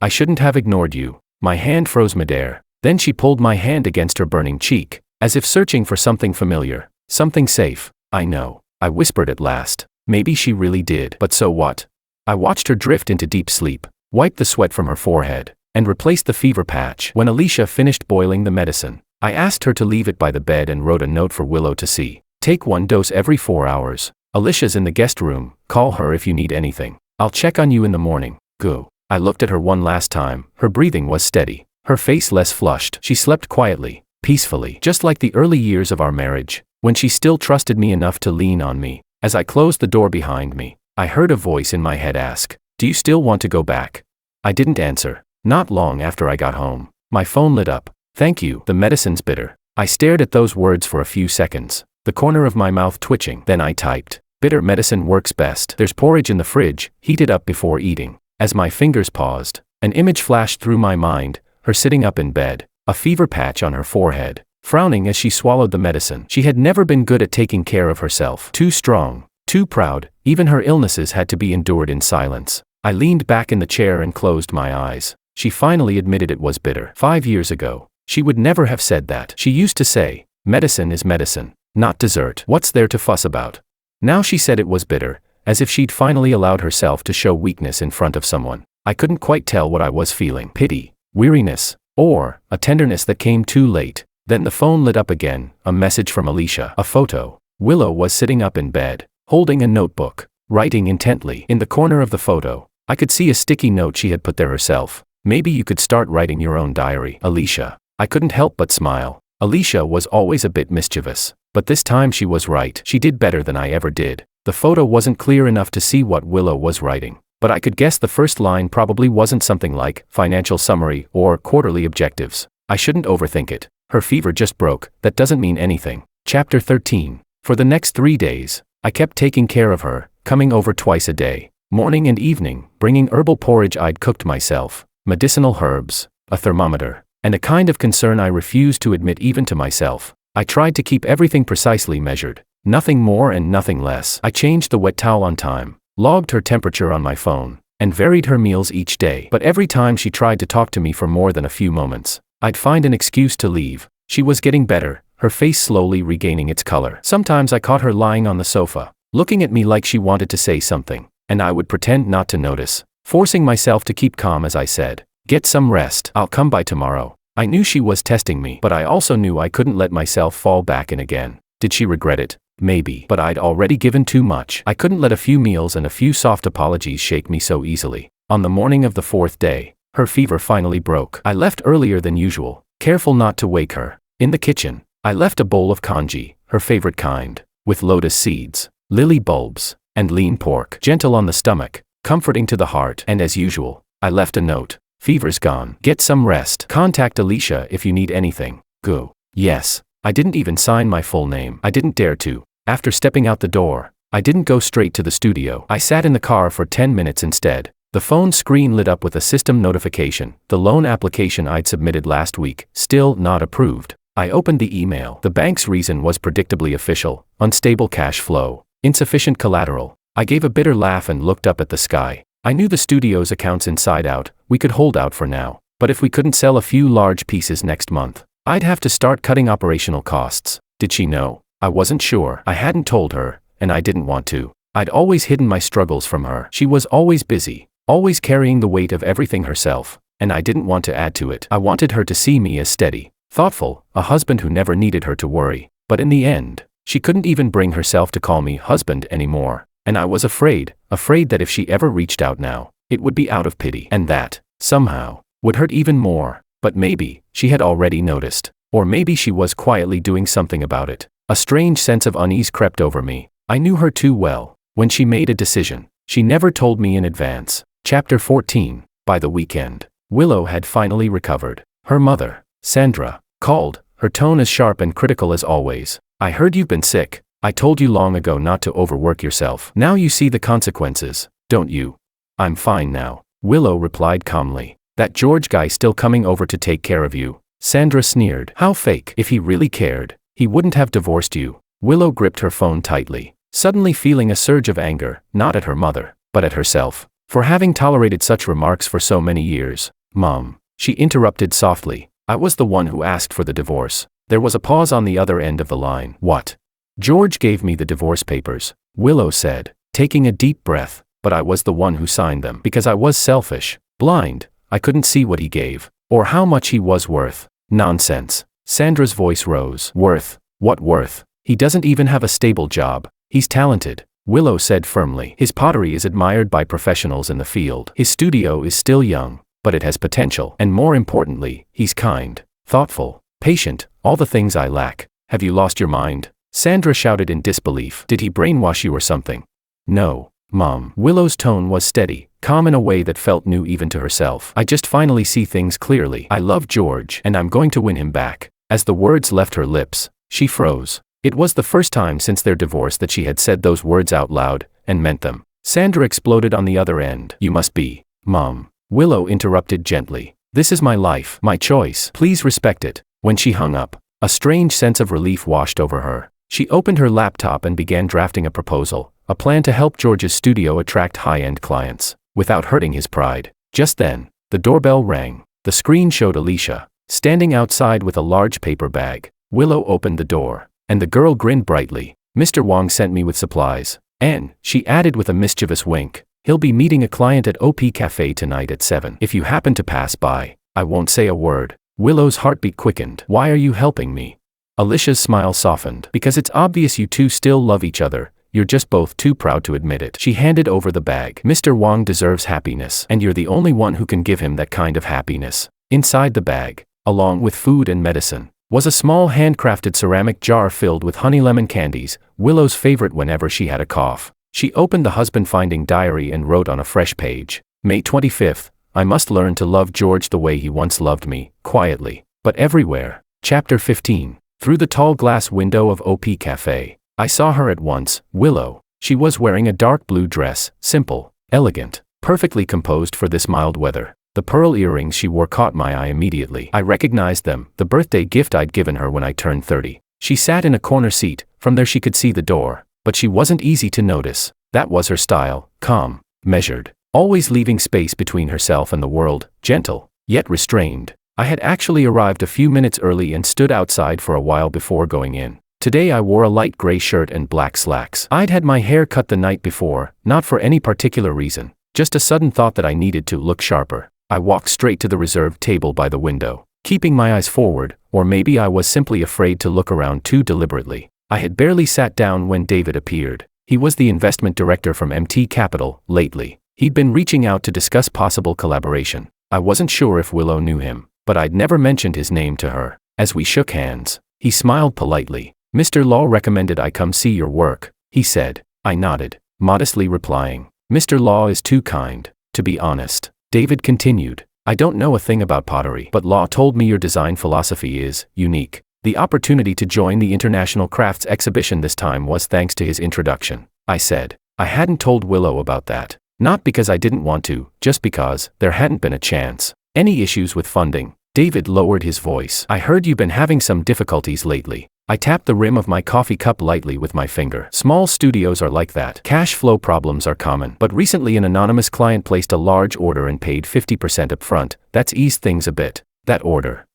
I shouldn't have ignored you." My hand froze midair. Then she pulled my hand against her burning cheek, as if searching for something familiar, something safe. "I know," I whispered at last. Maybe she really did, but so what? I watched her drift into deep sleep, wiped the sweat from her forehead, and replaced the fever patch. When Alicia finished boiling the medicine, I asked her to leave it by the bed and wrote a note for Willow to see. "Take 1 dose every 4 hours. Alicia's in the guest room. Call her if you need anything. I'll check on you in the morning." Go. I looked at her one last time. Her breathing was steady, her face less flushed. She slept quietly, peacefully, just like the early years of our marriage, when she still trusted me enough to lean on me. As I closed the door behind me, I heard a voice in my head ask, "Do you still want to go back?" I didn't answer. Not long after I got home, my phone lit up. "Thank you, the medicine's bitter." I stared at those words for a few seconds, the corner of my mouth twitching. Then I typed, "Bitter medicine works best. There's porridge in the fridge, heat it up before eating." As my fingers paused, an image flashed through my mind, her sitting up in bed, a fever patch on her forehead, frowning as she swallowed the medicine. She had never been good at taking care of herself. Too strong, too proud, even her illnesses had to be endured in silence. I leaned back in the chair and closed my eyes. She finally admitted it was bitter. 5 years ago, she would never have said that. She used to say, medicine is medicine, not dessert. What's there to fuss about? Now she said it was bitter, as if she'd finally allowed herself to show weakness in front of someone. I couldn't quite tell what I was feeling. Pity, weariness, or a tenderness that came too late. Then the phone lit up again, a message from Alicia, a photo. Willow was sitting up in bed, holding a notebook, writing intently. In the corner of the photo, I could see a sticky note she had put there herself. Maybe you could start writing your own diary, Alicia. I couldn't help but smile. Alicia was always a bit mischievous, but this time she was right. She did better than I ever did. The photo wasn't clear enough to see what Willow was writing, but I could guess the first line probably wasn't something like financial summary or quarterly objectives. I shouldn't overthink it. Her fever just broke. That doesn't mean anything. Chapter 13. For the next 3 days, I kept taking care of her, coming over twice a day, morning and evening, bringing herbal porridge I'd cooked myself, medicinal herbs, a thermometer, and a kind of concern I refused to admit even to myself. I tried to keep everything precisely measured, nothing more and nothing less. I changed the wet towel on time, logged her temperature on my phone, and varied her meals each day. But every time she tried to talk to me for more than a few moments, I'd find an excuse to leave. She was getting better, her face slowly regaining its color. Sometimes I caught her lying on the sofa, looking at me like she wanted to say something, and I would pretend not to notice, forcing myself to keep calm as I said, "Get some rest, I'll come by tomorrow." I knew she was testing me, but I also knew I couldn't let myself fall back in again. Did she regret it? Maybe, but I'd already given too much. I couldn't let a few meals and a few soft apologies shake me so easily. On the morning of the 4th day, her fever finally broke. I left earlier than usual, careful not to wake her. In the kitchen, I left a bowl of congee, her favorite kind, with lotus seeds, lily bulbs, and lean pork. Gentle on the stomach, comforting to the heart. And as usual, I left a note. Fever's gone. Get some rest. Contact Alicia if you need anything. Go. Yes. I didn't even sign my full name. I didn't dare to. After stepping out the door, I didn't go straight to the studio. I sat in the car for 10 minutes instead. The phone screen lit up with a system notification. The loan application I'd submitted last week, still not approved. I opened the email. The bank's reason was predictably official: unstable cash flow, insufficient collateral. I gave a bitter laugh and looked up at the sky. I knew the studio's accounts inside out. We could hold out for now. But if we couldn't sell a few large pieces next month, I'd have to start cutting operational costs. Did she know? I wasn't sure. I hadn't told her, and I didn't want to. I'd always hidden my struggles from her. She was always busy, always carrying the weight of everything herself, and I didn't want to add to it. I wanted her to see me as steady, thoughtful, a husband who never needed her to worry. But in the end, she couldn't even bring herself to call me husband anymore. And I was afraid that if she ever reached out now, it would be out of pity. And that, somehow, would hurt even more. But maybe, she had already noticed. Or maybe she was quietly doing something about it. A strange sense of unease crept over me. I knew her too well. When she made a decision, she never told me in advance. Chapter 14. By the weekend, Willow had finally recovered. Her mother, Sandra, called, her tone as sharp and critical as always. "I heard you've been sick. I told you long ago not to overwork yourself. Now you see the consequences, don't you?" "I'm fine now," Willow replied calmly. "That George guy still coming over to take care of you?" Sandra sneered. "How fake. If he really cared, he wouldn't have divorced you." Willow gripped her phone tightly, suddenly feeling a surge of anger, not at her mother, but at herself, for having tolerated such remarks for so many years. "Mom," she interrupted softly, "I was the one who asked for the divorce." There was a pause on the other end of the line. "What?" "George gave me the divorce papers," Willow said, taking a deep breath, "but I was the one who signed them because I was selfish, blind. I couldn't see what he gave, or how much he was worth." "Nonsense." Sandra's voice rose. "Worth? What worth? He doesn't even have a stable job." "He's talented," Willow said firmly. "His pottery is admired by professionals in the field. His studio is still young, but it has potential. And more importantly, he's kind, thoughtful, patient, all the things I lack." "Have you lost your mind?" Sandra shouted in disbelief. "Did he brainwash you or something?" "No, Mom." Willow's tone was steady, calm in a way that felt new even to herself. "I just finally see things clearly. I love George, and I'm going to win him back." As the words left her lips, she froze. It was the first time since their divorce that she had said those words out loud, and meant them. Sandra exploded on the other end. "You must be." "Mom," Willow interrupted gently. "This is my life, my choice. Please respect it." When she hung up, a strange sense of relief washed over her. She opened her laptop and began drafting a proposal, a plan to help George's studio attract high-end clients. without hurting his pride. Just then, the doorbell rang. The screen showed Alicia, standing outside with a large paper bag. Willow opened the door, and the girl grinned brightly. "Mr. Wong sent me with supplies." And, she added with a mischievous wink, "He'll be meeting a client at OP Cafe tonight at 7. If you happen to pass by, I won't say a word." Willow's heartbeat quickened. "Why are you helping me?" Alicia's smile softened. "Because it's obvious you two still love each other. You're just both too proud to admit it." She handed over the bag. "Mr. Wong deserves happiness, and you're the only one who can give him that kind of happiness." Inside the bag, along with food and medicine, was a small handcrafted ceramic jar filled with honey lemon candies, Willow's favorite whenever she had a cough. She opened the husband-finding diary and wrote on a fresh page, "May 25th, I must learn to love George the way he once loved me, quietly, but everywhere." Chapter 15. Through the tall glass window of OP Cafe, I saw her at once, Willow. She was wearing a dark blue dress, simple, elegant, perfectly composed for this mild weather. The pearl earrings she wore caught my eye immediately. I recognized them, the birthday gift I'd given her when I turned 30. She sat in a corner seat, from there she could see the door, but she wasn't easy to notice. That was her style, calm, measured, always leaving space between herself and the world, gentle, yet restrained. I had actually arrived a few minutes early and stood outside for a while before going in. Today I wore a light gray shirt and black slacks. I'd had my hair cut the night before, not for any particular reason, just a sudden thought that I needed to look sharper. I walked straight to the reserved table by the window, keeping my eyes forward, or maybe I was simply afraid to look around too deliberately. I had barely sat down when David appeared. He was the investment director from MT Capital. Lately, he'd been reaching out to discuss possible collaboration. I wasn't sure if Willow knew him, but I'd never mentioned his name to her. As we shook hands, he smiled politely. "Mr. Law recommended I come see your work," he said. I nodded, modestly replying, "Mr. Law is too kind." "To be honest," David continued, "I don't know a thing about pottery, but Law told me your design philosophy is unique. The opportunity to join the International Crafts Exhibition this time was thanks to his introduction." I said. I hadn't told Willow about that. Not because I didn't want to, just because there hadn't been a chance. "Any issues with funding?" David lowered his voice. "I heard you've been having some difficulties lately." I tapped the rim of my coffee cup lightly with my finger. "Small studios are like that. Cash flow problems are common. But recently an anonymous client placed a large order and paid 50% upfront. That's eased things a bit." That order.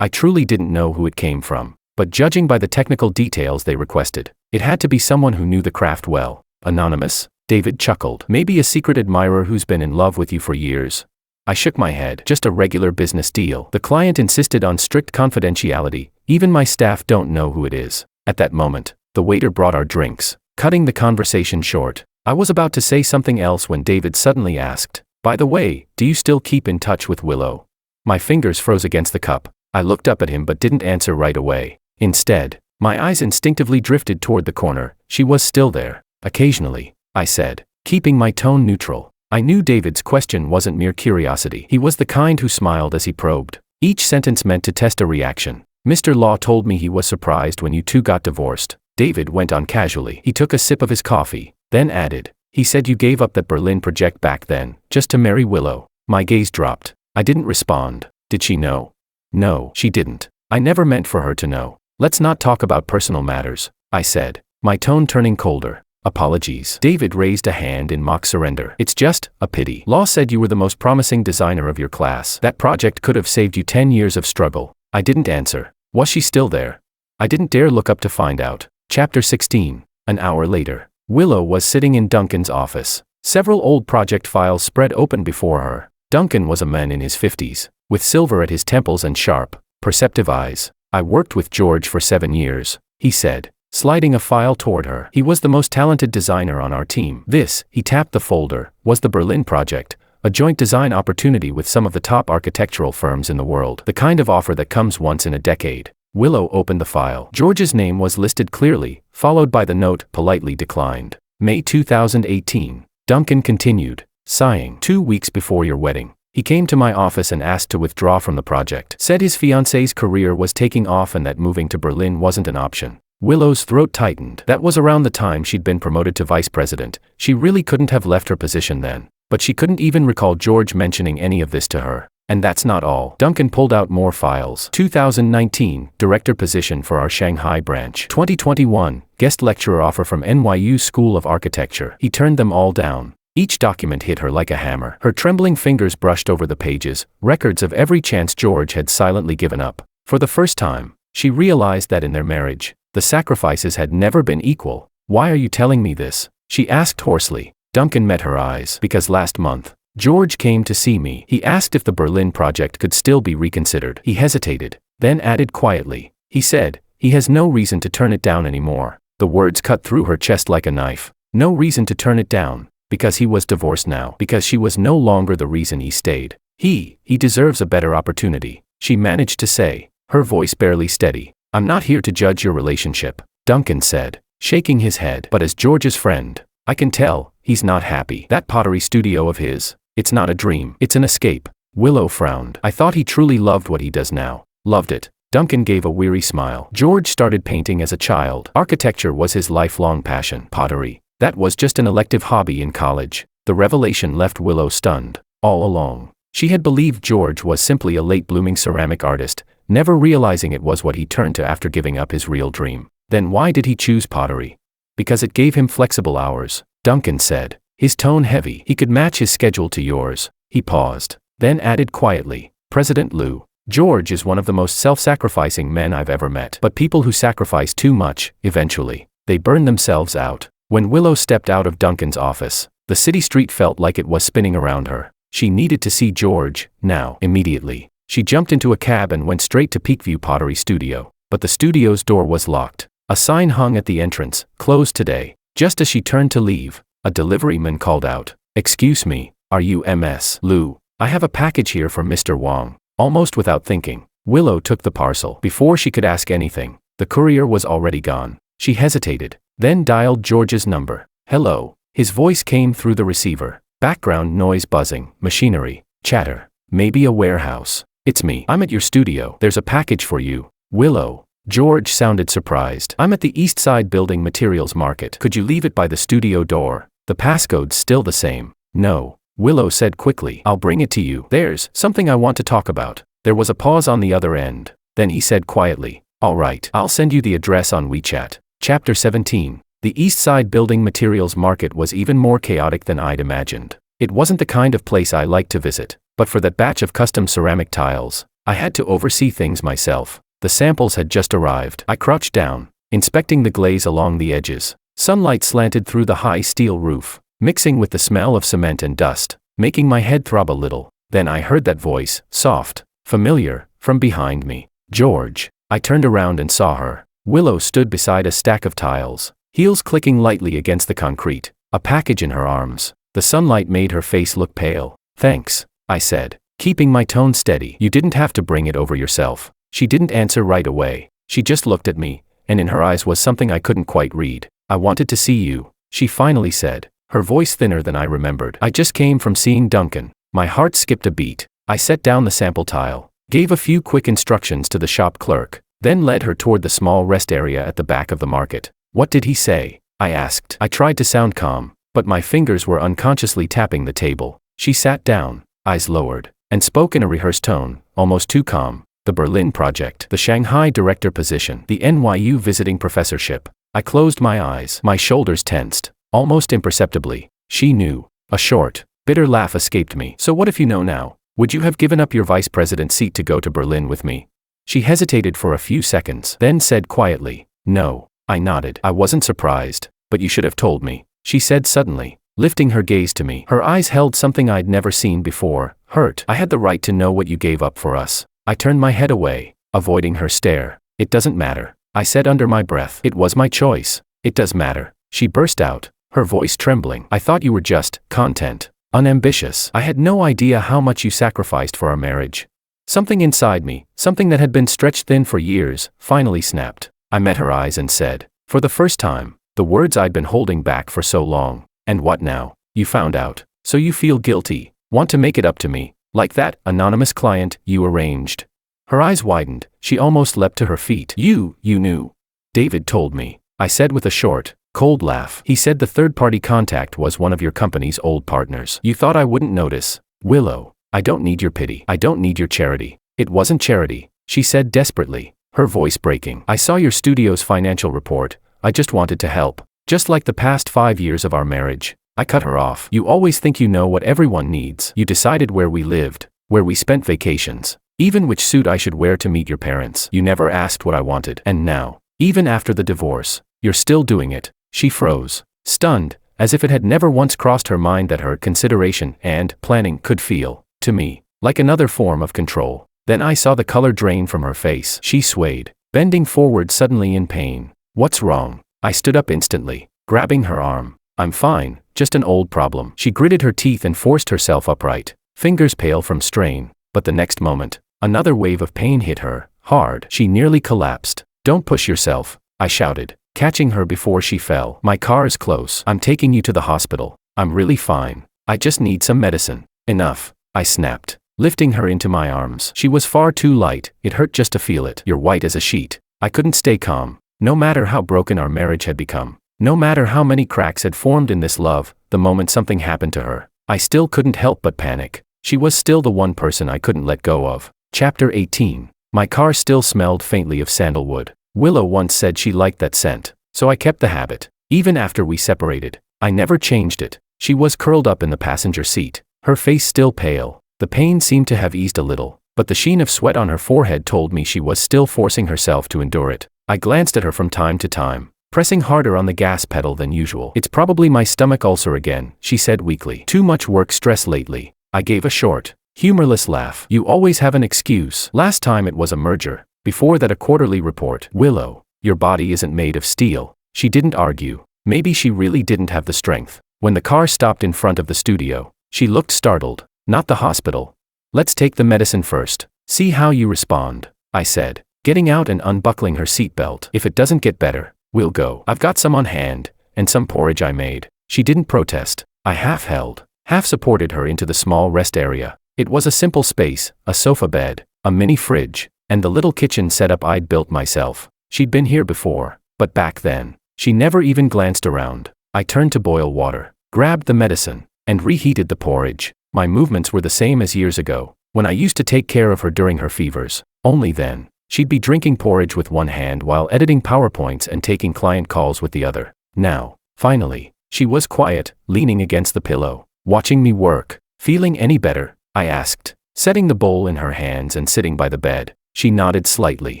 I truly didn't know who it came from, but judging by the technical details they requested, it had to be someone who knew the craft well. "Anonymous?" David chuckled. "Maybe a secret admirer who's been in love with you for years." I shook my head. "Just a regular business deal." The client insisted on strict confidentiality. "Even my staff don't know who it is." At that moment, the waiter brought our drinks, cutting the conversation short. I was about to say something else when David suddenly asked, "By the way, do you still keep in touch with Willow?" My fingers froze against the cup. I looked up at him but didn't answer right away. Instead, my eyes instinctively drifted toward the corner. She was still there. "Occasionally," I said, keeping my tone neutral. I knew David's question wasn't mere curiosity. He was the kind who smiled as he probed. Each sentence meant to test a reaction. "Mr. Law told me he was surprised when you two got divorced." David went on casually. He took a sip of his coffee, then added, "He said you gave up that Berlin project back then, just to marry Willow." My gaze dropped. I didn't respond. Did she know? No, she didn't. I never meant for her to know. "Let's not talk about personal matters," I said, my tone turning colder. "Apologies." David raised a hand in mock surrender. "It's just a pity. Law said you were the most promising designer of your class. That project could have saved you 10 years of struggle." I didn't answer. Was she still there? I didn't dare look up to find out. Chapter 16. An hour later, Willow was sitting in Duncan's office. Several old project files spread open before her. Duncan was a man in his 50s, with silver at his temples and sharp, perceptive eyes. "I worked with George for 7 years, he said, sliding a file toward her. "He was the most talented designer on our team. This," he tapped the folder, "was the Berlin project, a joint design opportunity with some of the top architectural firms in the world. The kind of offer that comes once in a decade." Willow opened the file. George's name was listed clearly, followed by the note, "Politely declined." May 2018. Duncan continued, sighing. 2 weeks before your wedding, he came to my office and asked to withdraw from the project. Said his fiancée's career was taking off and that moving to Berlin wasn't an option. Willow's throat tightened. That was around the time she'd been promoted to vice president. She really couldn't have left her position then. But she couldn't even recall George mentioning any of this to her. And that's not all. Duncan pulled out more files. 2019, director position for our Shanghai branch. 2021, guest lecturer offer from NYU School of Architecture. He turned them all down. Each document hit her like a hammer. Her trembling fingers brushed over the pages, records of every chance George had silently given up. For the first time, she realized that in their marriage, the sacrifices had never been equal. "Why are you telling me this?" she asked hoarsely. Duncan met her eyes. "Because last month, George came to see me. He asked if the Berlin project could still be reconsidered." He hesitated, then added quietly, "He said, he has no reason to turn it down anymore." The words cut through her chest like a knife. No reason to turn it down, because he was divorced now, because she was no longer the reason he stayed. He deserves a better opportunity, she managed to say, her voice barely steady. "I'm not here to judge your relationship," Duncan said, shaking his head. "But as George's friend, I can tell, he's not happy. That pottery studio of his, it's not a dream, it's an escape." Willow frowned. "I thought he truly loved what he does now." "Loved it." Duncan gave a weary smile. "George started painting as a child. Architecture was his lifelong passion. Pottery, that was just an elective hobby in college." The revelation left Willow stunned. All along, she had believed George was simply a late-blooming ceramic artist, never realizing it was what he turned to after giving up his real dream. Then why did he choose pottery? "Because it gave him flexible hours," Duncan said, his tone heavy. "He could match his schedule to yours." He paused, then added quietly, "President Liu, George is one of the most self-sacrificing men I've ever met. But people who sacrifice too much, eventually, they burn themselves out." When Willow stepped out of Duncan's office, the city street felt like it was spinning around her. She needed to see George, now, immediately. She jumped into a cab and went straight to Peakview Pottery Studio. But the studio's door was locked. A sign hung at the entrance, "Closed today." Just as she turned to leave, a deliveryman called out, "Excuse me, are you Ms. Liu? I have a package here for Mr. Wang." Almost without thinking, Willow took the parcel. Before she could ask anything, the courier was already gone. She hesitated, then dialed George's number. "Hello." His voice came through the receiver. Background noise buzzing, machinery, chatter. "Maybe a warehouse." "It's me. I'm at your studio. There's a package for you." "Willow." George sounded surprised. "I'm at the East Side Building Materials Market. Could you leave it by the studio door? The passcode's still the same." "No," Willow said quickly. "I'll bring it to you. There's something I want to talk about." There was a pause on the other end. Then he said quietly, "All right, I'll send you the address on WeChat." Chapter 17. The East Side Building Materials Market was even more chaotic than I'd imagined. It wasn't the kind of place I liked to visit, but for that batch of custom ceramic tiles, I had to oversee things myself. The samples had just arrived. I crouched down, inspecting the glaze along the edges. Sunlight slanted through the high steel roof, mixing with the smell of cement and dust, making my head throb a little. Then I heard that voice, soft, familiar, from behind me. "George." I turned around and saw her. Willow stood beside a stack of tiles, heels clicking lightly against the concrete, a package in her arms. The sunlight made her face look pale. "Thanks," I said, keeping my tone steady. "You didn't have to bring it over yourself." She didn't answer right away. She just looked at me, and in her eyes was something I couldn't quite read. "I wanted to see you," she finally said, her voice thinner than I remembered. "I just came from seeing Duncan." My heart skipped a beat. I set down the sample tile, gave a few quick instructions to the shop clerk, then led her toward the small rest area at the back of the market. "What did he say?" I asked. I tried to sound calm, but my fingers were unconsciously tapping the table. She sat down, eyes lowered, and spoke in a rehearsed tone, almost too calm. "The Berlin project, the Shanghai director position, the NYU visiting professorship." I closed my eyes, my shoulders tensed, almost imperceptibly. She knew. A short, bitter laugh escaped me. "So what if you know now? Would you have given up your vice president seat to go to Berlin with me?" She hesitated for a few seconds, then said quietly, "No." I nodded. "I wasn't surprised, but you should have told me," she said suddenly, lifting her gaze to me. Her eyes held something I'd never seen before, hurt. "I had the right to know what you gave up for us." I turned my head away, avoiding her stare. "It doesn't matter," I said under my breath. "It was my choice." "It does matter," she burst out, her voice trembling. "I thought you were just content, unambitious. I had no idea how much you sacrificed for our marriage." Something inside me, something that had been stretched thin for years, finally snapped. I met her eyes and said, for the first time, the words I'd been holding back for so long. "And what now? You found out. So you feel guilty, want to make it up to me, like that anonymous client you arranged." Her eyes widened, she almost leapt to her feet. You knew." "David told me," I said with a short, cold laugh. "He said the third-party contact was one of your company's old partners." "You thought I wouldn't notice?" "Willow, I don't need your pity. I don't need your charity." "It wasn't charity," she said desperately, her voice breaking. "I saw your studio's financial report. I just wanted to help. Just like the past 5 years of our marriage, I cut her off. You always think you know what everyone needs. You decided where we lived, where we spent vacations, even which suit I should wear to meet your parents. You never asked what I wanted. And now, even after the divorce, you're still doing it. She froze, stunned, as if it had never once crossed her mind that her consideration and planning could feel, to me, like another form of control. Then I saw the color drain from her face. She swayed, bending forward suddenly in pain. What's wrong? I stood up instantly, grabbing her arm. I'm fine, just an old problem. She gritted her teeth and forced herself upright, fingers pale from strain. But the next moment, another wave of pain hit her, hard. She nearly collapsed. Don't push yourself, I shouted, catching her before she fell. My car is close. I'm taking you to the hospital. I'm really fine. I just need some medicine. Enough, I snapped, lifting her into my arms. She was far too light. It hurt just to feel it. You're white as a sheet. I couldn't stay calm. No matter how broken our marriage had become, no matter how many cracks had formed in this love, the moment something happened to her, I still couldn't help but panic. She was still the one person I couldn't let go of. Chapter 18. My car still smelled faintly of sandalwood. Willow once said she liked that scent, so I kept the habit. Even after we separated, I never changed it. She was curled up in the passenger seat, her face still pale. The pain seemed to have eased a little, but the sheen of sweat on her forehead told me she was still forcing herself to endure it. I glanced at her from time to time, pressing harder on the gas pedal than usual. It's probably my stomach ulcer again, she said weakly. Too much work stress lately. I gave a short, humorless laugh. You always have an excuse. Last time it was a merger. Before that a quarterly report. Willow, your body isn't made of steel. She didn't argue. Maybe she really didn't have the strength. When the car stopped in front of the studio, she looked startled. Not the hospital. Let's take the medicine first. See how you respond, I said, getting out and unbuckling her seatbelt. If it doesn't get better, we'll go. I've got some on hand, and some porridge I made. She didn't protest. I half supported her into the small rest area. It was a simple space, a sofa bed, a mini fridge, and the little kitchen setup I'd built myself. She'd been here before, but back then, she never even glanced around. I turned to boil water, grabbed the medicine, and reheated the porridge. My movements were the same as years ago, when I used to take care of her during her fevers. Only then, she'd be drinking porridge with one hand while editing PowerPoints and taking client calls with the other. Now, finally, she was quiet, leaning against the pillow, watching me work. Feeling any better? I asked, setting the bowl in her hands and sitting by the bed. She nodded slightly.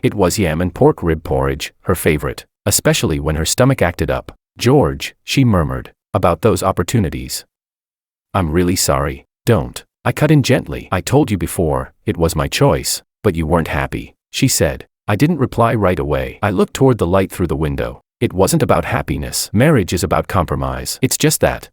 It was yam and pork rib porridge, her favorite, especially when her stomach acted up. George, she murmured, about those opportunities. I'm really sorry. Don't. I cut in gently. I told you before, it was my choice, but you weren't happy, she said. I didn't reply right away. I looked toward the light through the window. It wasn't about happiness. Marriage is about compromise. It's just that.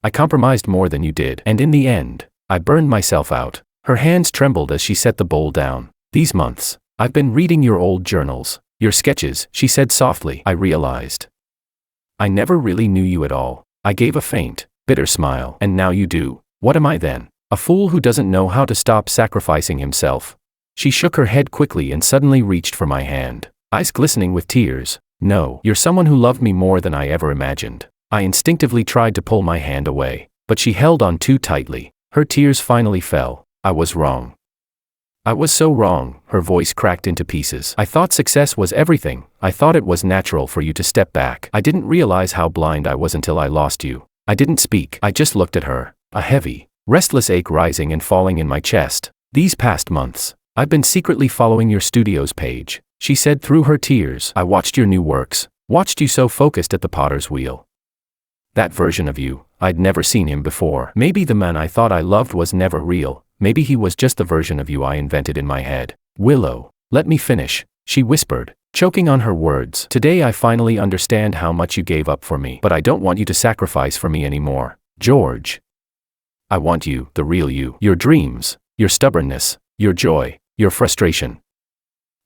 I compromised more than you did, and in the end, I burned myself out. Her hands trembled as she set the bowl down. These months, I've been reading your old journals, your sketches, she said softly. I realized I never really knew you at all. I gave a faint, bitter smile. And now you do. What am I then? A fool who doesn't know how to stop sacrificing himself. She shook her head quickly and suddenly reached for my hand, eyes glistening with tears. No, you're someone who loved me more than I ever imagined. I instinctively tried to pull my hand away, but she held on too tightly. Her tears finally fell. I was wrong. I was so wrong, her voice cracked into pieces. I thought success was everything. I thought it was natural for you to step back. I didn't realize how blind I was until I lost you. I didn't speak. I just looked at her, a heavy, restless ache rising and falling in my chest. These past months, I've been secretly following your studio's page, she said through her tears. I watched your new works, watched you so focused at the potter's wheel. That version of you, I'd never seen him before. Maybe the man I thought I loved was never real. Maybe he was just the version of you I invented in my head. Willow, let me finish, she whispered, choking on her words. Today I finally understand how much you gave up for me, but I don't want you to sacrifice for me anymore. George. I want you, the real you, your dreams, your stubbornness, your joy, your frustration.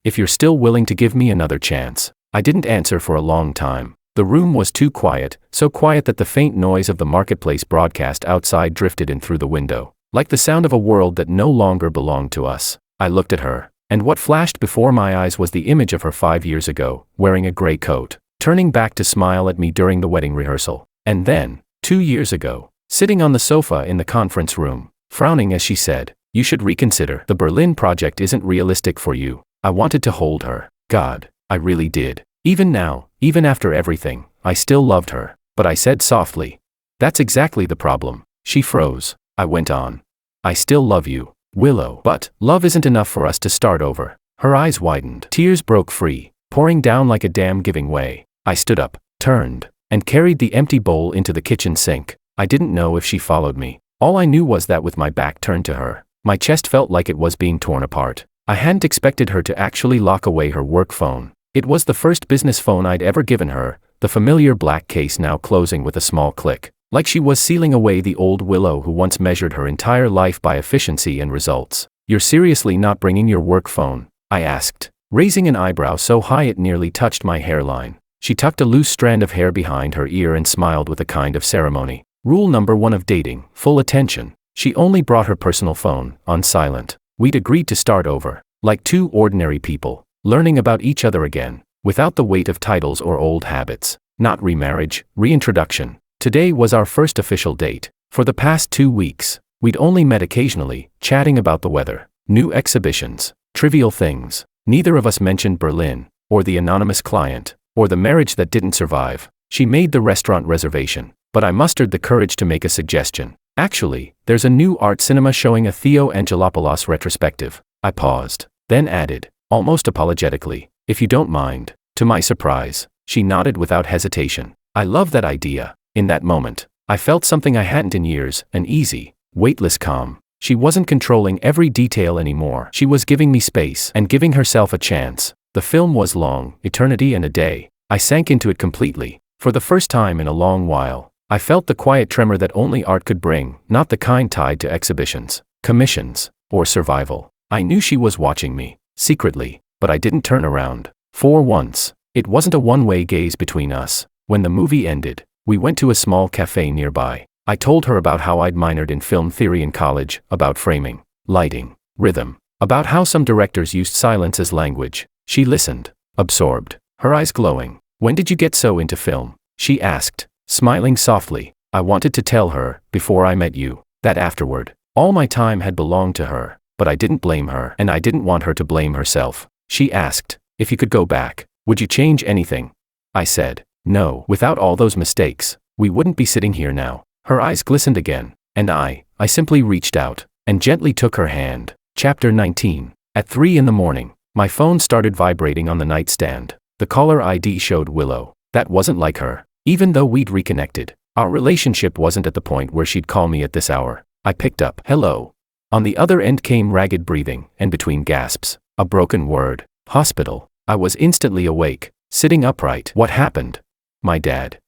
If you're still willing to give me another chance. I didn't answer for a long time. The room was too quiet, so quiet that the faint noise of the marketplace broadcast outside drifted in through the window, like the sound of a world that no longer belonged to us. I looked at her, and what flashed before my eyes was the image of her 5 years ago, wearing a gray coat, turning back to smile at me during the wedding rehearsal. And then, 2 years ago, sitting on the sofa in the conference room, frowning as she said, "You should reconsider. The Berlin project isn't realistic for you." I wanted to hold her. God, I really did. Even now, even after everything, I still loved her. But I said softly, That's exactly the problem. She froze. I went on. I still love you, Willow. But love isn't enough for us to start over. Her eyes widened. Tears broke free, pouring down like a dam giving way. I stood up, turned, and carried the empty bowl into the kitchen sink. I didn't know if she followed me. All I knew was that with my back turned to her, my chest felt like it was being torn apart. I hadn't expected her to actually lock away her work phone. It was the first business phone I'd ever given her, the familiar black case now closing with a small click, like she was sealing away the old Willow who once measured her entire life by efficiency and results. You're seriously not bringing your work phone? I asked, raising an eyebrow so high it nearly touched my hairline. She tucked a loose strand of hair behind her ear and smiled with a kind of ceremony. Rule number 1 of dating, full attention. She only brought her personal phone, on silent. We'd agreed to start over, like two ordinary people, learning about each other again, without the weight of titles or old habits. Not remarriage, reintroduction. Today was our first official date. For the past 2 weeks, we'd only met occasionally, chatting about the weather, new exhibitions, trivial things. Neither of us mentioned Berlin, or the anonymous client, or the marriage that didn't survive. She made the restaurant reservation, but I mustered the courage to make a suggestion. Actually, there's a new art cinema showing a Theo Angelopoulos retrospective. I paused, then added, almost apologetically, if you don't mind. To my surprise, she nodded without hesitation. I love that idea. In that moment, I felt something I hadn't in years, an easy, weightless calm. She wasn't controlling every detail anymore. She was giving me space and giving herself a chance. The film was long, eternity and a day. I sank into it completely. For the first time in a long while, I felt the quiet tremor that only art could bring, not the kind tied to exhibitions, commissions, or survival. I knew she was watching me, secretly, but I didn't turn around. For once, it wasn't a one-way gaze between us. When the movie ended, we went to a small cafe nearby. I told her about how I'd minored in film theory in college, about framing, lighting, rhythm, about how some directors used silence as language. She listened, absorbed, her eyes glowing. When did you get so into film? She asked, smiling softly. I wanted to tell her, before I met you, that afterward, all my time had belonged to her, but I didn't blame her and I didn't want her to blame herself. She asked, if you could go back, would you change anything? I said, no. Without all those mistakes, we wouldn't be sitting here now. Her eyes glistened again, and I simply reached out and gently took her hand. Chapter 19. At 3 a.m, my phone started vibrating on the nightstand. The caller ID showed Willow. That wasn't like her. Even though we'd reconnected, our relationship wasn't at the point where she'd call me at this hour. I picked up, hello. On the other end came ragged breathing, and between gasps, a broken word, hospital. I was instantly awake, sitting upright. What happened? My dad.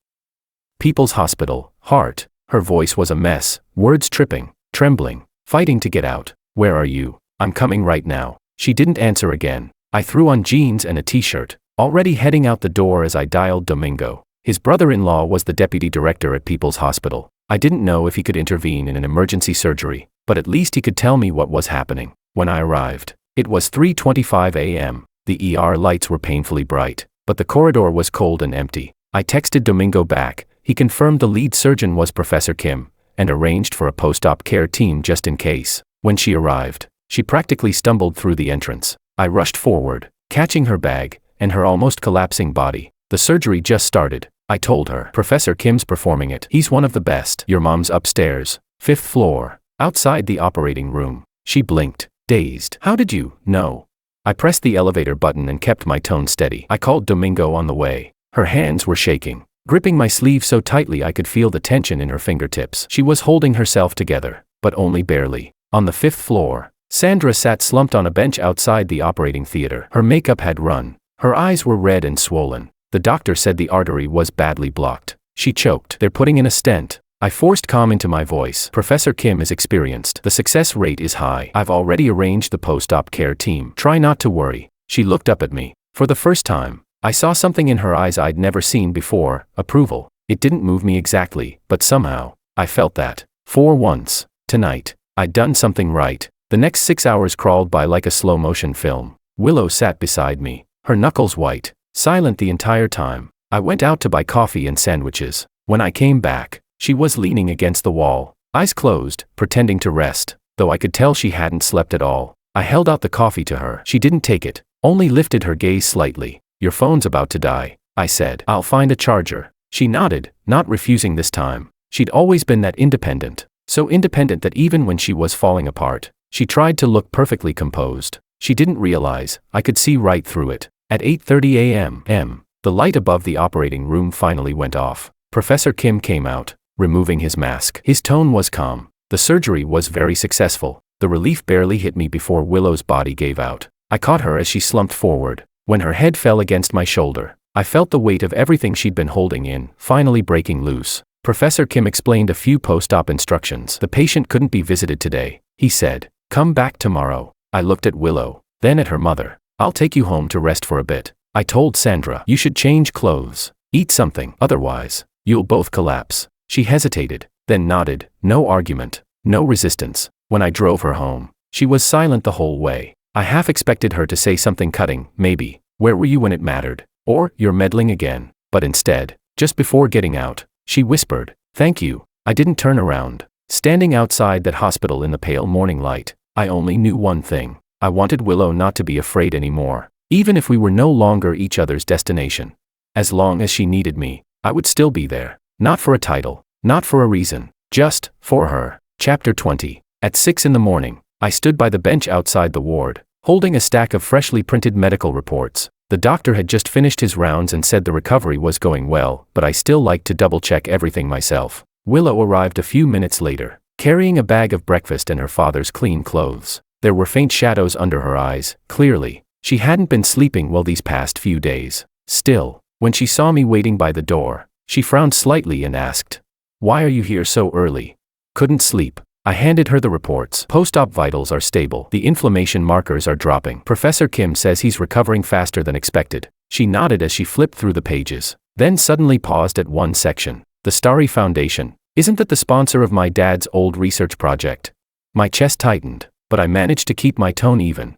People's Hospital, Heart. Her voice was a mess, words tripping, trembling, fighting to get out. Where are you? I'm coming right now. She didn't answer again. I threw on jeans and a t-shirt, already heading out the door as I dialed Domingo. His brother-in-law was the deputy director at People's Hospital. I didn't know if he could intervene in an emergency surgery, but at least he could tell me what was happening. When I arrived, it was 3:25 a.m. The ER lights were painfully bright, but the corridor was cold and empty. I texted Domingo back. He confirmed the lead surgeon was Professor Kim, and arranged for a post-op care team just in case. When she arrived, she practically stumbled through the entrance. I rushed forward, catching her bag, and her almost collapsing body. The surgery just started, I told her. Professor Kim's performing it. He's one of the best. Your mom's upstairs, 5th floor, outside the operating room. She blinked, dazed. How did you know? I pressed the elevator button and kept my tone steady. I called Domingo on the way. Her hands were shaking, gripping my sleeve so tightly I could feel the tension in her fingertips. She was holding herself together, but only barely. On the 5th floor, Sandra sat slumped on a bench outside the operating theater. Her makeup had run. Her eyes were red and swollen. The doctor said the artery was badly blocked. She choked. They're putting in a stent. I forced calm into my voice. Professor Kim is experienced. The success rate is high. I've already arranged the post-op care team. Try not to worry. She looked up at me. For the first time, I saw something in her eyes I'd never seen before, approval. It didn't move me exactly, but somehow, I felt that. For once, tonight, I'd done something right. The next 6 hours crawled by like a slow-motion film. Willow sat beside me, her knuckles white, silent the entire time. I went out to buy coffee and sandwiches. When I came back, she was leaning against the wall, eyes closed, pretending to rest, though I could tell she hadn't slept at all. I held out the coffee to her. She didn't take it, only lifted her gaze slightly. Your phone's about to die, I said. I'll find a charger. She nodded, not refusing this time. She'd always been that independent. So independent that even when she was falling apart, she tried to look perfectly composed. She didn't realize I could see right through it. At 8:30 a.m., the light above the operating room finally went off. Professor Kim came out, removing his mask. His tone was calm. The surgery was very successful. The relief barely hit me before Willow's body gave out. I caught her as she slumped forward. When her head fell against my shoulder, I felt the weight of everything she'd been holding in, finally breaking loose. Professor Kim explained a few post-op instructions. The patient couldn't be visited today, he said. Come back tomorrow. I looked at Willow, then at her mother. I'll take you home to rest for a bit. I told Sandra, you should change clothes. Eat something, otherwise, you'll both collapse. She hesitated, then nodded. No argument, no resistance. When I drove her home, she was silent the whole way. I half expected her to say something cutting, maybe, where were you when it mattered? Or, you're meddling again. But instead, just before getting out, she whispered, thank you. I didn't turn around. Standing outside that hospital in the pale morning light, I only knew one thing. I wanted Willow not to be afraid anymore, even if we were no longer each other's destination. As long as she needed me, I would still be there. Not for a title, not for a reason, just for her. Chapter 20. At 6 in the morning, I stood by the bench outside the ward, holding a stack of freshly printed medical reports. The doctor had just finished his rounds and said the recovery was going well, but I still liked to double-check everything myself. Willow arrived a few minutes later, carrying a bag of breakfast and her father's clean clothes. There were faint shadows under her eyes, clearly. She hadn't been sleeping well these past few days. Still, when she saw me waiting by the door, she frowned slightly and asked, why are you here so early? Couldn't sleep. I handed her the reports. Post-op vitals are stable. The inflammation markers are dropping. Professor Kim says he's recovering faster than expected. She nodded as she flipped through the pages, then suddenly paused at one section. The Starry Foundation. Isn't that the sponsor of my dad's old research project? My chest tightened, but I managed to keep my tone even.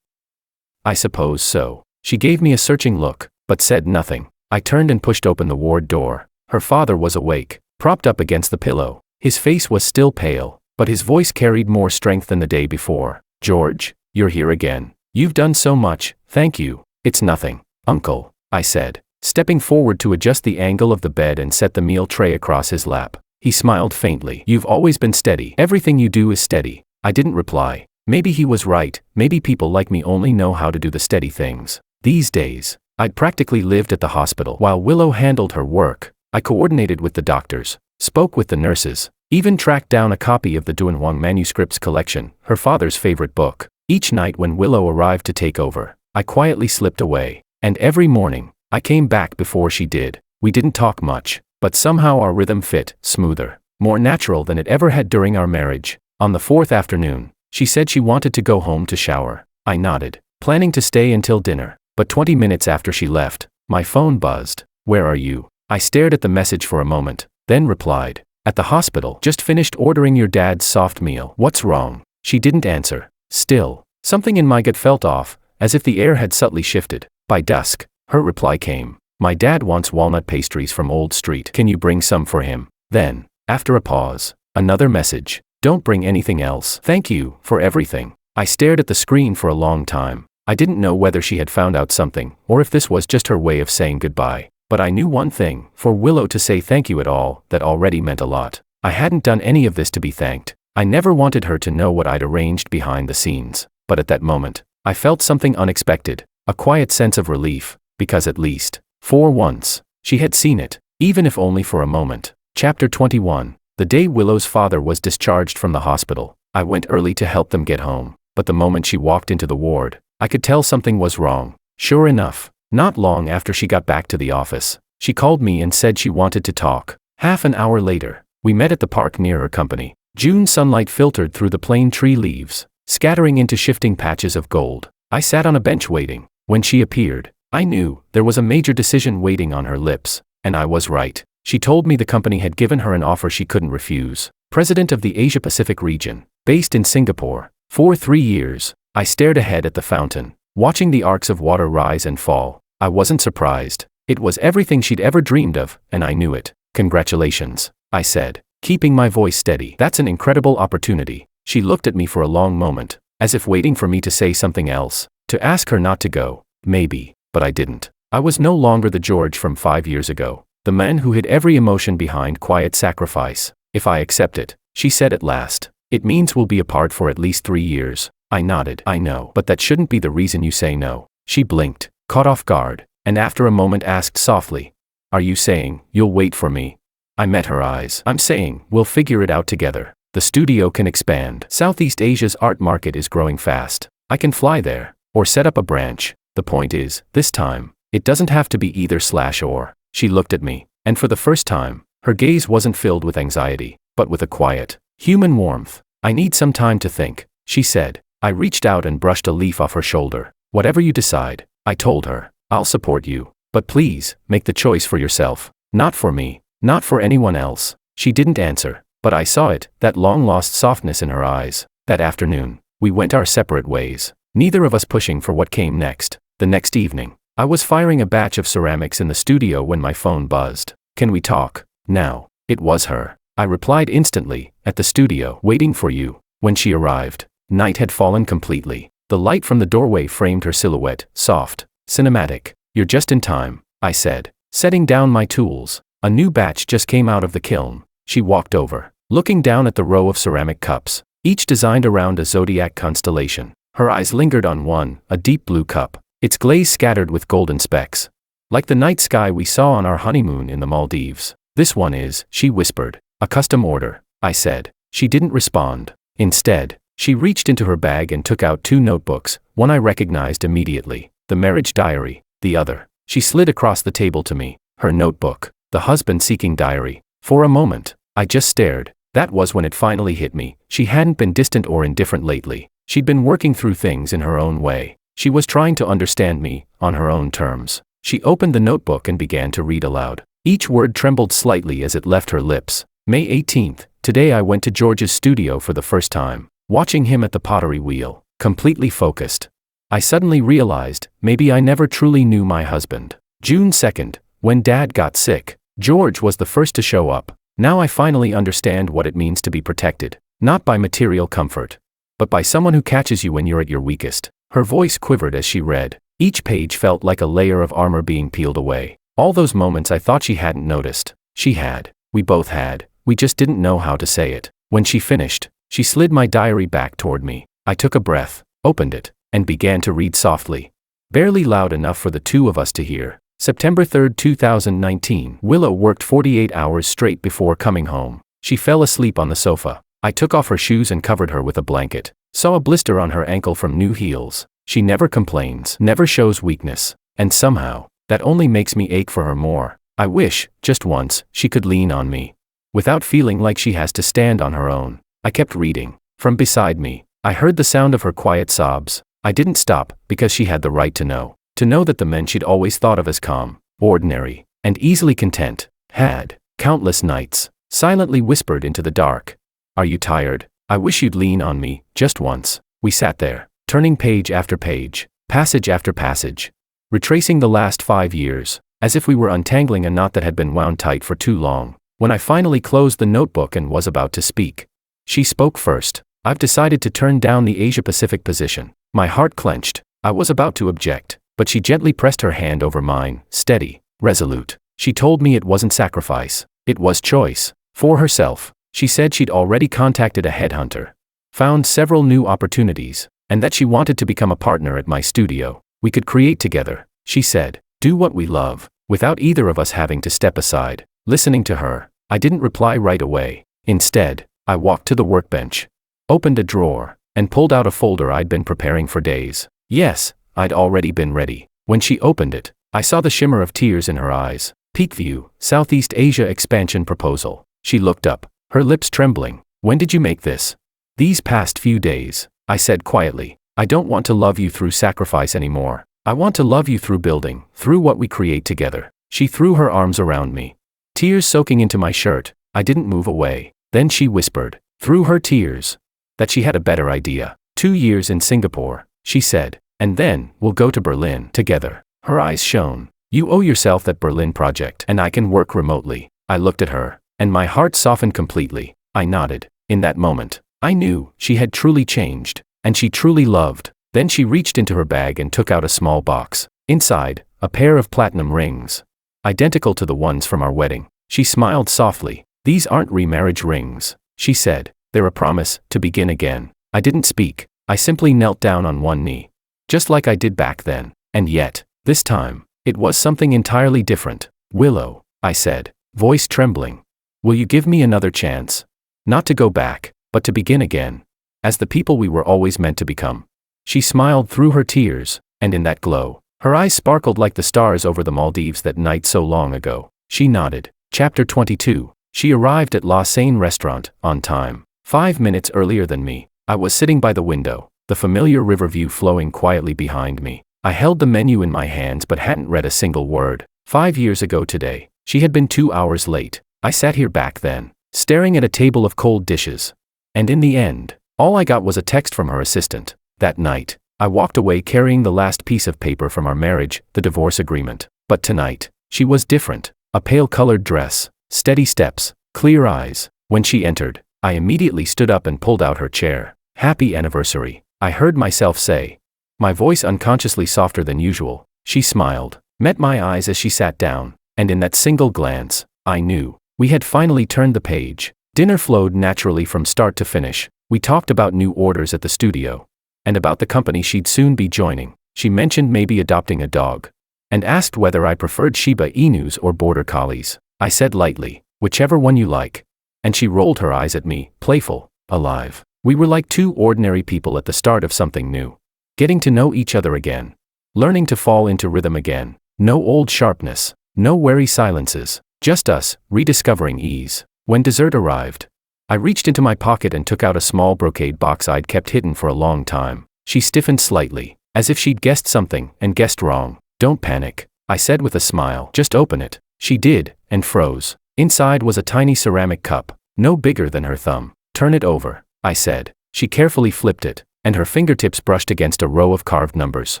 I suppose so. She gave me a searching look, but said nothing. I turned and pushed open the ward door. Her father was awake, propped up against the pillow. His face was still pale, but his voice carried more strength than the day before. George, you're here again. You've done so much, thank you. It's nothing, Uncle, I said, stepping forward to adjust the angle of the bed and set the meal tray across his lap. He smiled faintly. You've always been steady. Everything you do is steady. I didn't reply. Maybe he was right. Maybe people like me only know how to do the steady things. These days, I'd practically lived at the hospital. While Willow handled her work, I coordinated with the doctors, spoke with the nurses, even tracked down a copy of the Duanhuang manuscripts collection, her father's favorite book. Each night when Willow arrived to take over, I quietly slipped away. And every morning, I came back before she did. We didn't talk much, but somehow our rhythm fit, smoother, more natural than it ever had during our marriage. On the fourth afternoon, she said she wanted to go home to shower. I nodded, planning to stay until dinner. But 20 minutes after she left, my phone buzzed. Where are you? I stared at the message for a moment, then replied, at the hospital. Just finished ordering your dad's soft meal. What's wrong? She didn't answer. Still, something in my gut felt off, as if the air had subtly shifted. By dusk, her reply came. My dad wants walnut pastries from Old Street. Can you bring some for him? Then, after a pause, another message. Don't bring anything else. Thank you for everything. I stared at the screen for a long time. I didn't know whether she had found out something, or if this was just her way of saying goodbye. But I knew one thing, for Willow to say thank you at all, that already meant a lot. I hadn't done any of this to be thanked. I never wanted her to know what I'd arranged behind the scenes. But at that moment, I felt something unexpected, a quiet sense of relief, because at least, for once, she had seen it, even if only for a moment. Chapter 21. The day Willow's father was discharged from the hospital, I went early to help them get home. But the moment she walked into the ward, I could tell something was wrong. Sure enough, not long after she got back to the office, she called me and said she wanted to talk. Half an hour later, we met at the park near her company. June sunlight filtered through the plane tree leaves, scattering into shifting patches of gold. I sat on a bench waiting. When she appeared, I knew there was a major decision waiting on her lips, and I was right. She told me the company had given her an offer she couldn't refuse. President of the Asia-Pacific region, based in Singapore. For 3 years, I stared ahead at the fountain, watching the arcs of water rise and fall. I wasn't surprised. It was everything she'd ever dreamed of, and I knew it. Congratulations, I said, keeping my voice steady. That's an incredible opportunity. She looked at me for a long moment, as if waiting for me to say something else, to ask her not to go, maybe, but I didn't. I was no longer the George from 5 years ago. The man who hid every emotion behind quiet sacrifice. If I accept it, she said at last, it means we'll be apart for at least 3 years. I nodded. I know, but that shouldn't be the reason you say no. She blinked, caught off guard, and after a moment asked softly, are you saying you'll wait for me? I met her eyes. I'm saying we'll figure it out together. The studio can expand. Southeast Asia's art market is growing fast. I can fly there, or set up a branch. The point is, this time, it doesn't have to be either/or. She looked at me, and for the first time, her gaze wasn't filled with anxiety, but with a quiet, human warmth. I need some time to think, she said. I reached out and brushed a leaf off her shoulder. Whatever you decide, I told her, I'll support you. But please, make the choice for yourself. Not for me, not for anyone else. She didn't answer, but I saw it, that long-lost softness in her eyes. That afternoon, we went our separate ways, neither of us pushing for what came next. The next evening, I was firing a batch of ceramics in the studio when my phone buzzed. Can we talk now? It was her. I replied instantly, at the studio, waiting for you. When she arrived, night had fallen completely. The light from the doorway framed her silhouette, soft, cinematic. You're just in time, I said, setting down my tools. A new batch just came out of the kiln. She walked over, looking down at the row of ceramic cups, each designed around a zodiac constellation. Her eyes lingered on one, a deep blue cup, its glaze scattered with golden specks, like the night sky we saw on our honeymoon in the Maldives. This one is, she whispered, a custom order, I said. She didn't respond. Instead, she reached into her bag and took out 2 notebooks, one I recognized immediately, the marriage diary, the other. She slid across the table to me, her notebook, the husband-seeking diary. For a moment, I just stared. That was when it finally hit me. She hadn't been distant or indifferent lately. She'd been working through things in her own way. She was trying to understand me, on her own terms. She opened the notebook and began to read aloud. Each word trembled slightly as it left her lips. May 18th, today I went to George's studio for the first time, watching him at the pottery wheel, completely focused. I suddenly realized, maybe I never truly knew my husband. June 2nd, when Dad got sick, George was the first to show up. Now I finally understand what it means to be protected, not by material comfort, but by someone who catches you when you're at your weakest. Her voice quivered as she read. Each page felt like a layer of armor being peeled away. All those moments I thought she hadn't noticed. She had. We both had. We just didn't know how to say it. When she finished, she slid my diary back toward me. I took a breath, opened it, and began to read softly. Barely loud enough for the two of us to hear. September 3, 2019. Willow worked 48 hours straight before coming home. She fell asleep on the sofa. I took off her shoes and covered her with a blanket. Saw a blister on her ankle from new heels. She never complains, never shows weakness. And somehow, that only makes me ache for her more. I wish, just once, she could lean on me, without feeling like she has to stand on her own. I kept reading. From beside me, I heard the sound of her quiet sobs. I didn't stop, because she had the right to know. To know that the men she'd always thought of as calm, ordinary, and easily content, had, countless nights, silently whispered into the dark, "Are you tired? I wish you'd lean on me, just once." We sat there, turning page after page, passage after passage, retracing the last 5 years, as if we were untangling a knot that had been wound tight for too long. When I finally closed the notebook and was about to speak, she spoke first. "I've decided to turn down the Asia-Pacific position." My heart clenched. I was about to object, but she gently pressed her hand over mine, steady, resolute. She told me it wasn't sacrifice, it was choice. For herself, she said she'd already contacted a headhunter, found several new opportunities, and that she wanted to become a partner at my studio. We could create together, she said, do what we love, without either of us having to step aside. Listening to her, I didn't reply right away. Instead, I walked to the workbench, opened a drawer, and pulled out a folder I'd been preparing for days. Yes, I'd already been ready. When she opened it, I saw the shimmer of tears in her eyes. Peak View, Southeast Asia Expansion Proposal. She looked up, her lips trembling. "When did you make this?" "These past few days," I said quietly. "I don't want to love you through sacrifice anymore. I want to love you through building, through what we create together." She threw her arms around me, tears soaking into my shirt. I didn't move away. Then she whispered, through her tears, that she had a better idea. 2 years in Singapore, she said, and then we'll go to Berlin together. Her eyes shone. "You owe yourself that Berlin project, and I can work remotely." I looked at her, and my heart softened completely. I nodded. In that moment, I knew she had truly changed, and she truly loved. Then she reached into her bag and took out a small box. Inside, a pair of platinum rings. identical to the ones from our wedding. She smiled softly. "These aren't remarriage rings," she said. "They're a promise to begin again." I didn't speak. I simply knelt down on one knee. Just like I did back then. And yet, this time, it was something entirely different. "Willow," I said, voice trembling. "Will you give me another chance? Not to go back, but to begin again. As the people we were always meant to become." She smiled through her tears, and in that glow, her eyes sparkled like the stars over the Maldives that night so long ago. She nodded. Chapter 22. She arrived at La Seine restaurant, on time. 5 minutes earlier than me. I was sitting by the window, the familiar river view flowing quietly behind me. I held the menu in my hands but hadn't read a single word. 5 years ago today, she had been 2 hours late. I sat here back then, staring at a table of cold dishes. And in the end, all I got was a text from her assistant. That night, I walked away carrying the last piece of paper from our marriage, the divorce agreement. But tonight, she was different. A pale-colored dress, steady steps, clear eyes. When she entered, I immediately stood up and pulled out her chair. "Happy anniversary," I heard myself say, my voice unconsciously softer than usual. She smiled, met my eyes as she sat down, and in that single glance, I knew we had finally turned the page. Dinner flowed naturally from start to finish. We talked about new orders at the studio, and about the company she'd soon be joining. She mentioned maybe adopting a dog, and asked whether I preferred Shiba Inus or Border Collies. I said lightly, "Whichever one you like." And she rolled her eyes at me, playful, alive. We were like two ordinary people at the start of something new. Getting to know each other again. Learning to fall into rhythm again. No old sharpness, no wary silences, just us, rediscovering ease. When dessert arrived, I reached into my pocket and took out a small brocade box I'd kept hidden for a long time. She stiffened slightly, as if she'd guessed something, and guessed wrong. "Don't panic," I said with a smile. "Just open it." She did, and froze. Inside was a tiny ceramic cup, no bigger than her thumb. "Turn it over," I said. She carefully flipped it, and her fingertips brushed against a row of carved numbers.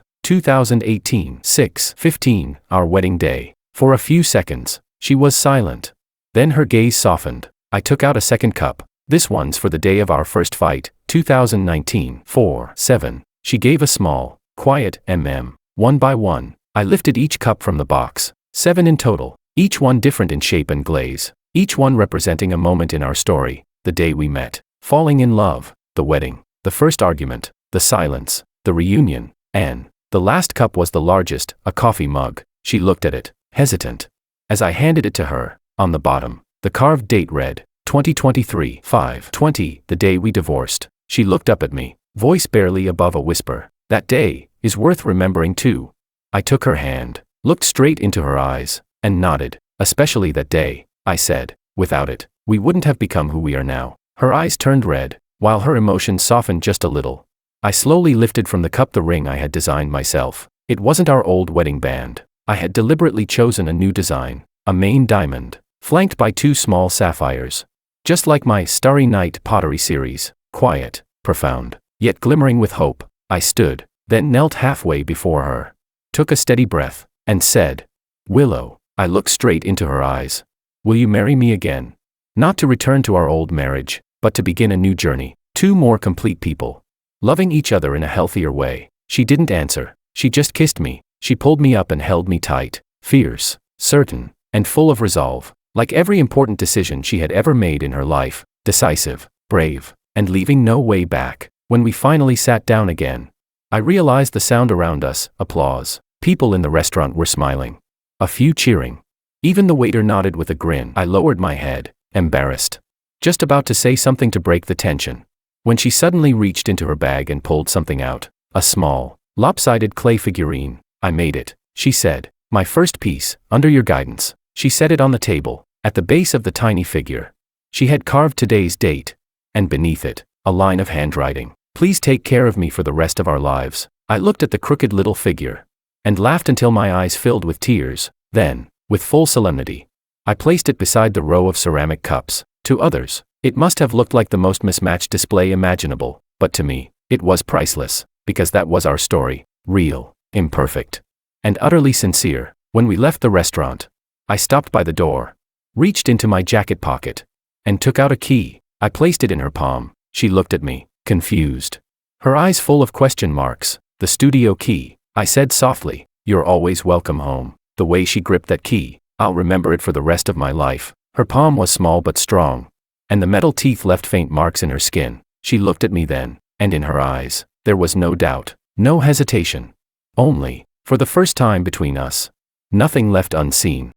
2018, 6/15, our wedding day. For a few seconds, she was silent. Then her gaze softened. I took out a second cup. "This one's for the day of our first fight, 2019, 4/7. She gave a small, quiet mm. One by one, I lifted each cup from the box. 7 in total, each one different in shape and glaze. Each one representing a moment in our story. The day we met, falling in love, the wedding, the first argument, the silence, the reunion, and the last cup was the largest, a coffee mug. She looked at it, hesitant. As I handed it to her, on the bottom, the carved date read, 2023, 5/20, the day we divorced. She looked up at me, voice barely above a whisper. "That day is worth remembering too." I took her hand, looked straight into her eyes, and nodded. "Especially that day," I said. "Without it, we wouldn't have become who we are now." Her eyes turned red, while her emotions softened just a little. I slowly lifted from the cup the ring I had designed myself. It wasn't our old wedding band. I had deliberately chosen a new design, a main diamond, flanked by 2 small sapphires. Just like my Starry Night pottery series, quiet, profound, yet glimmering with hope. I stood, then knelt halfway before her, took a steady breath, and said, "Willow." I looked straight into her eyes. "Will you marry me again? Not to return to our old marriage, but to begin a new journey, 2 more complete people, loving each other in a healthier way." She didn't answer. She just kissed me. She pulled me up and held me tight, fierce, certain, and full of resolve. Like every important decision she had ever made in her life, decisive, brave, and leaving no way back. When we finally sat down again, I realized the sound around us, applause. People in the restaurant were smiling. A few cheering. Even the waiter nodded with a grin. I lowered my head, embarrassed. Just about to say something to break the tension, when she suddenly reached into her bag and pulled something out. A small, lopsided clay figurine. "I made it," she said. "My first piece, under your guidance." She set it on the table, at the base of the tiny figure. She had carved today's date, and beneath it, a line of handwriting. "Please take care of me for the rest of our lives." I looked at the crooked little figure, and laughed until my eyes filled with tears. Then, with full solemnity, I placed it beside the row of ceramic cups. To others, it must have looked like the most mismatched display imaginable, but to me, it was priceless, because that was our story, real, imperfect, and utterly sincere. When we left the restaurant, I stopped by the door, reached into my jacket pocket, and took out a key. I placed it in her palm. She looked at me, confused, her eyes full of question marks. "The studio key," I said softly. "You're always welcome home." The way she gripped that key, I'll remember it for the rest of my life. Her palm was small but strong, and the metal teeth left faint marks in her skin. She looked at me then, and in her eyes, there was no doubt, no hesitation. Only, for the first time between us, nothing left unseen.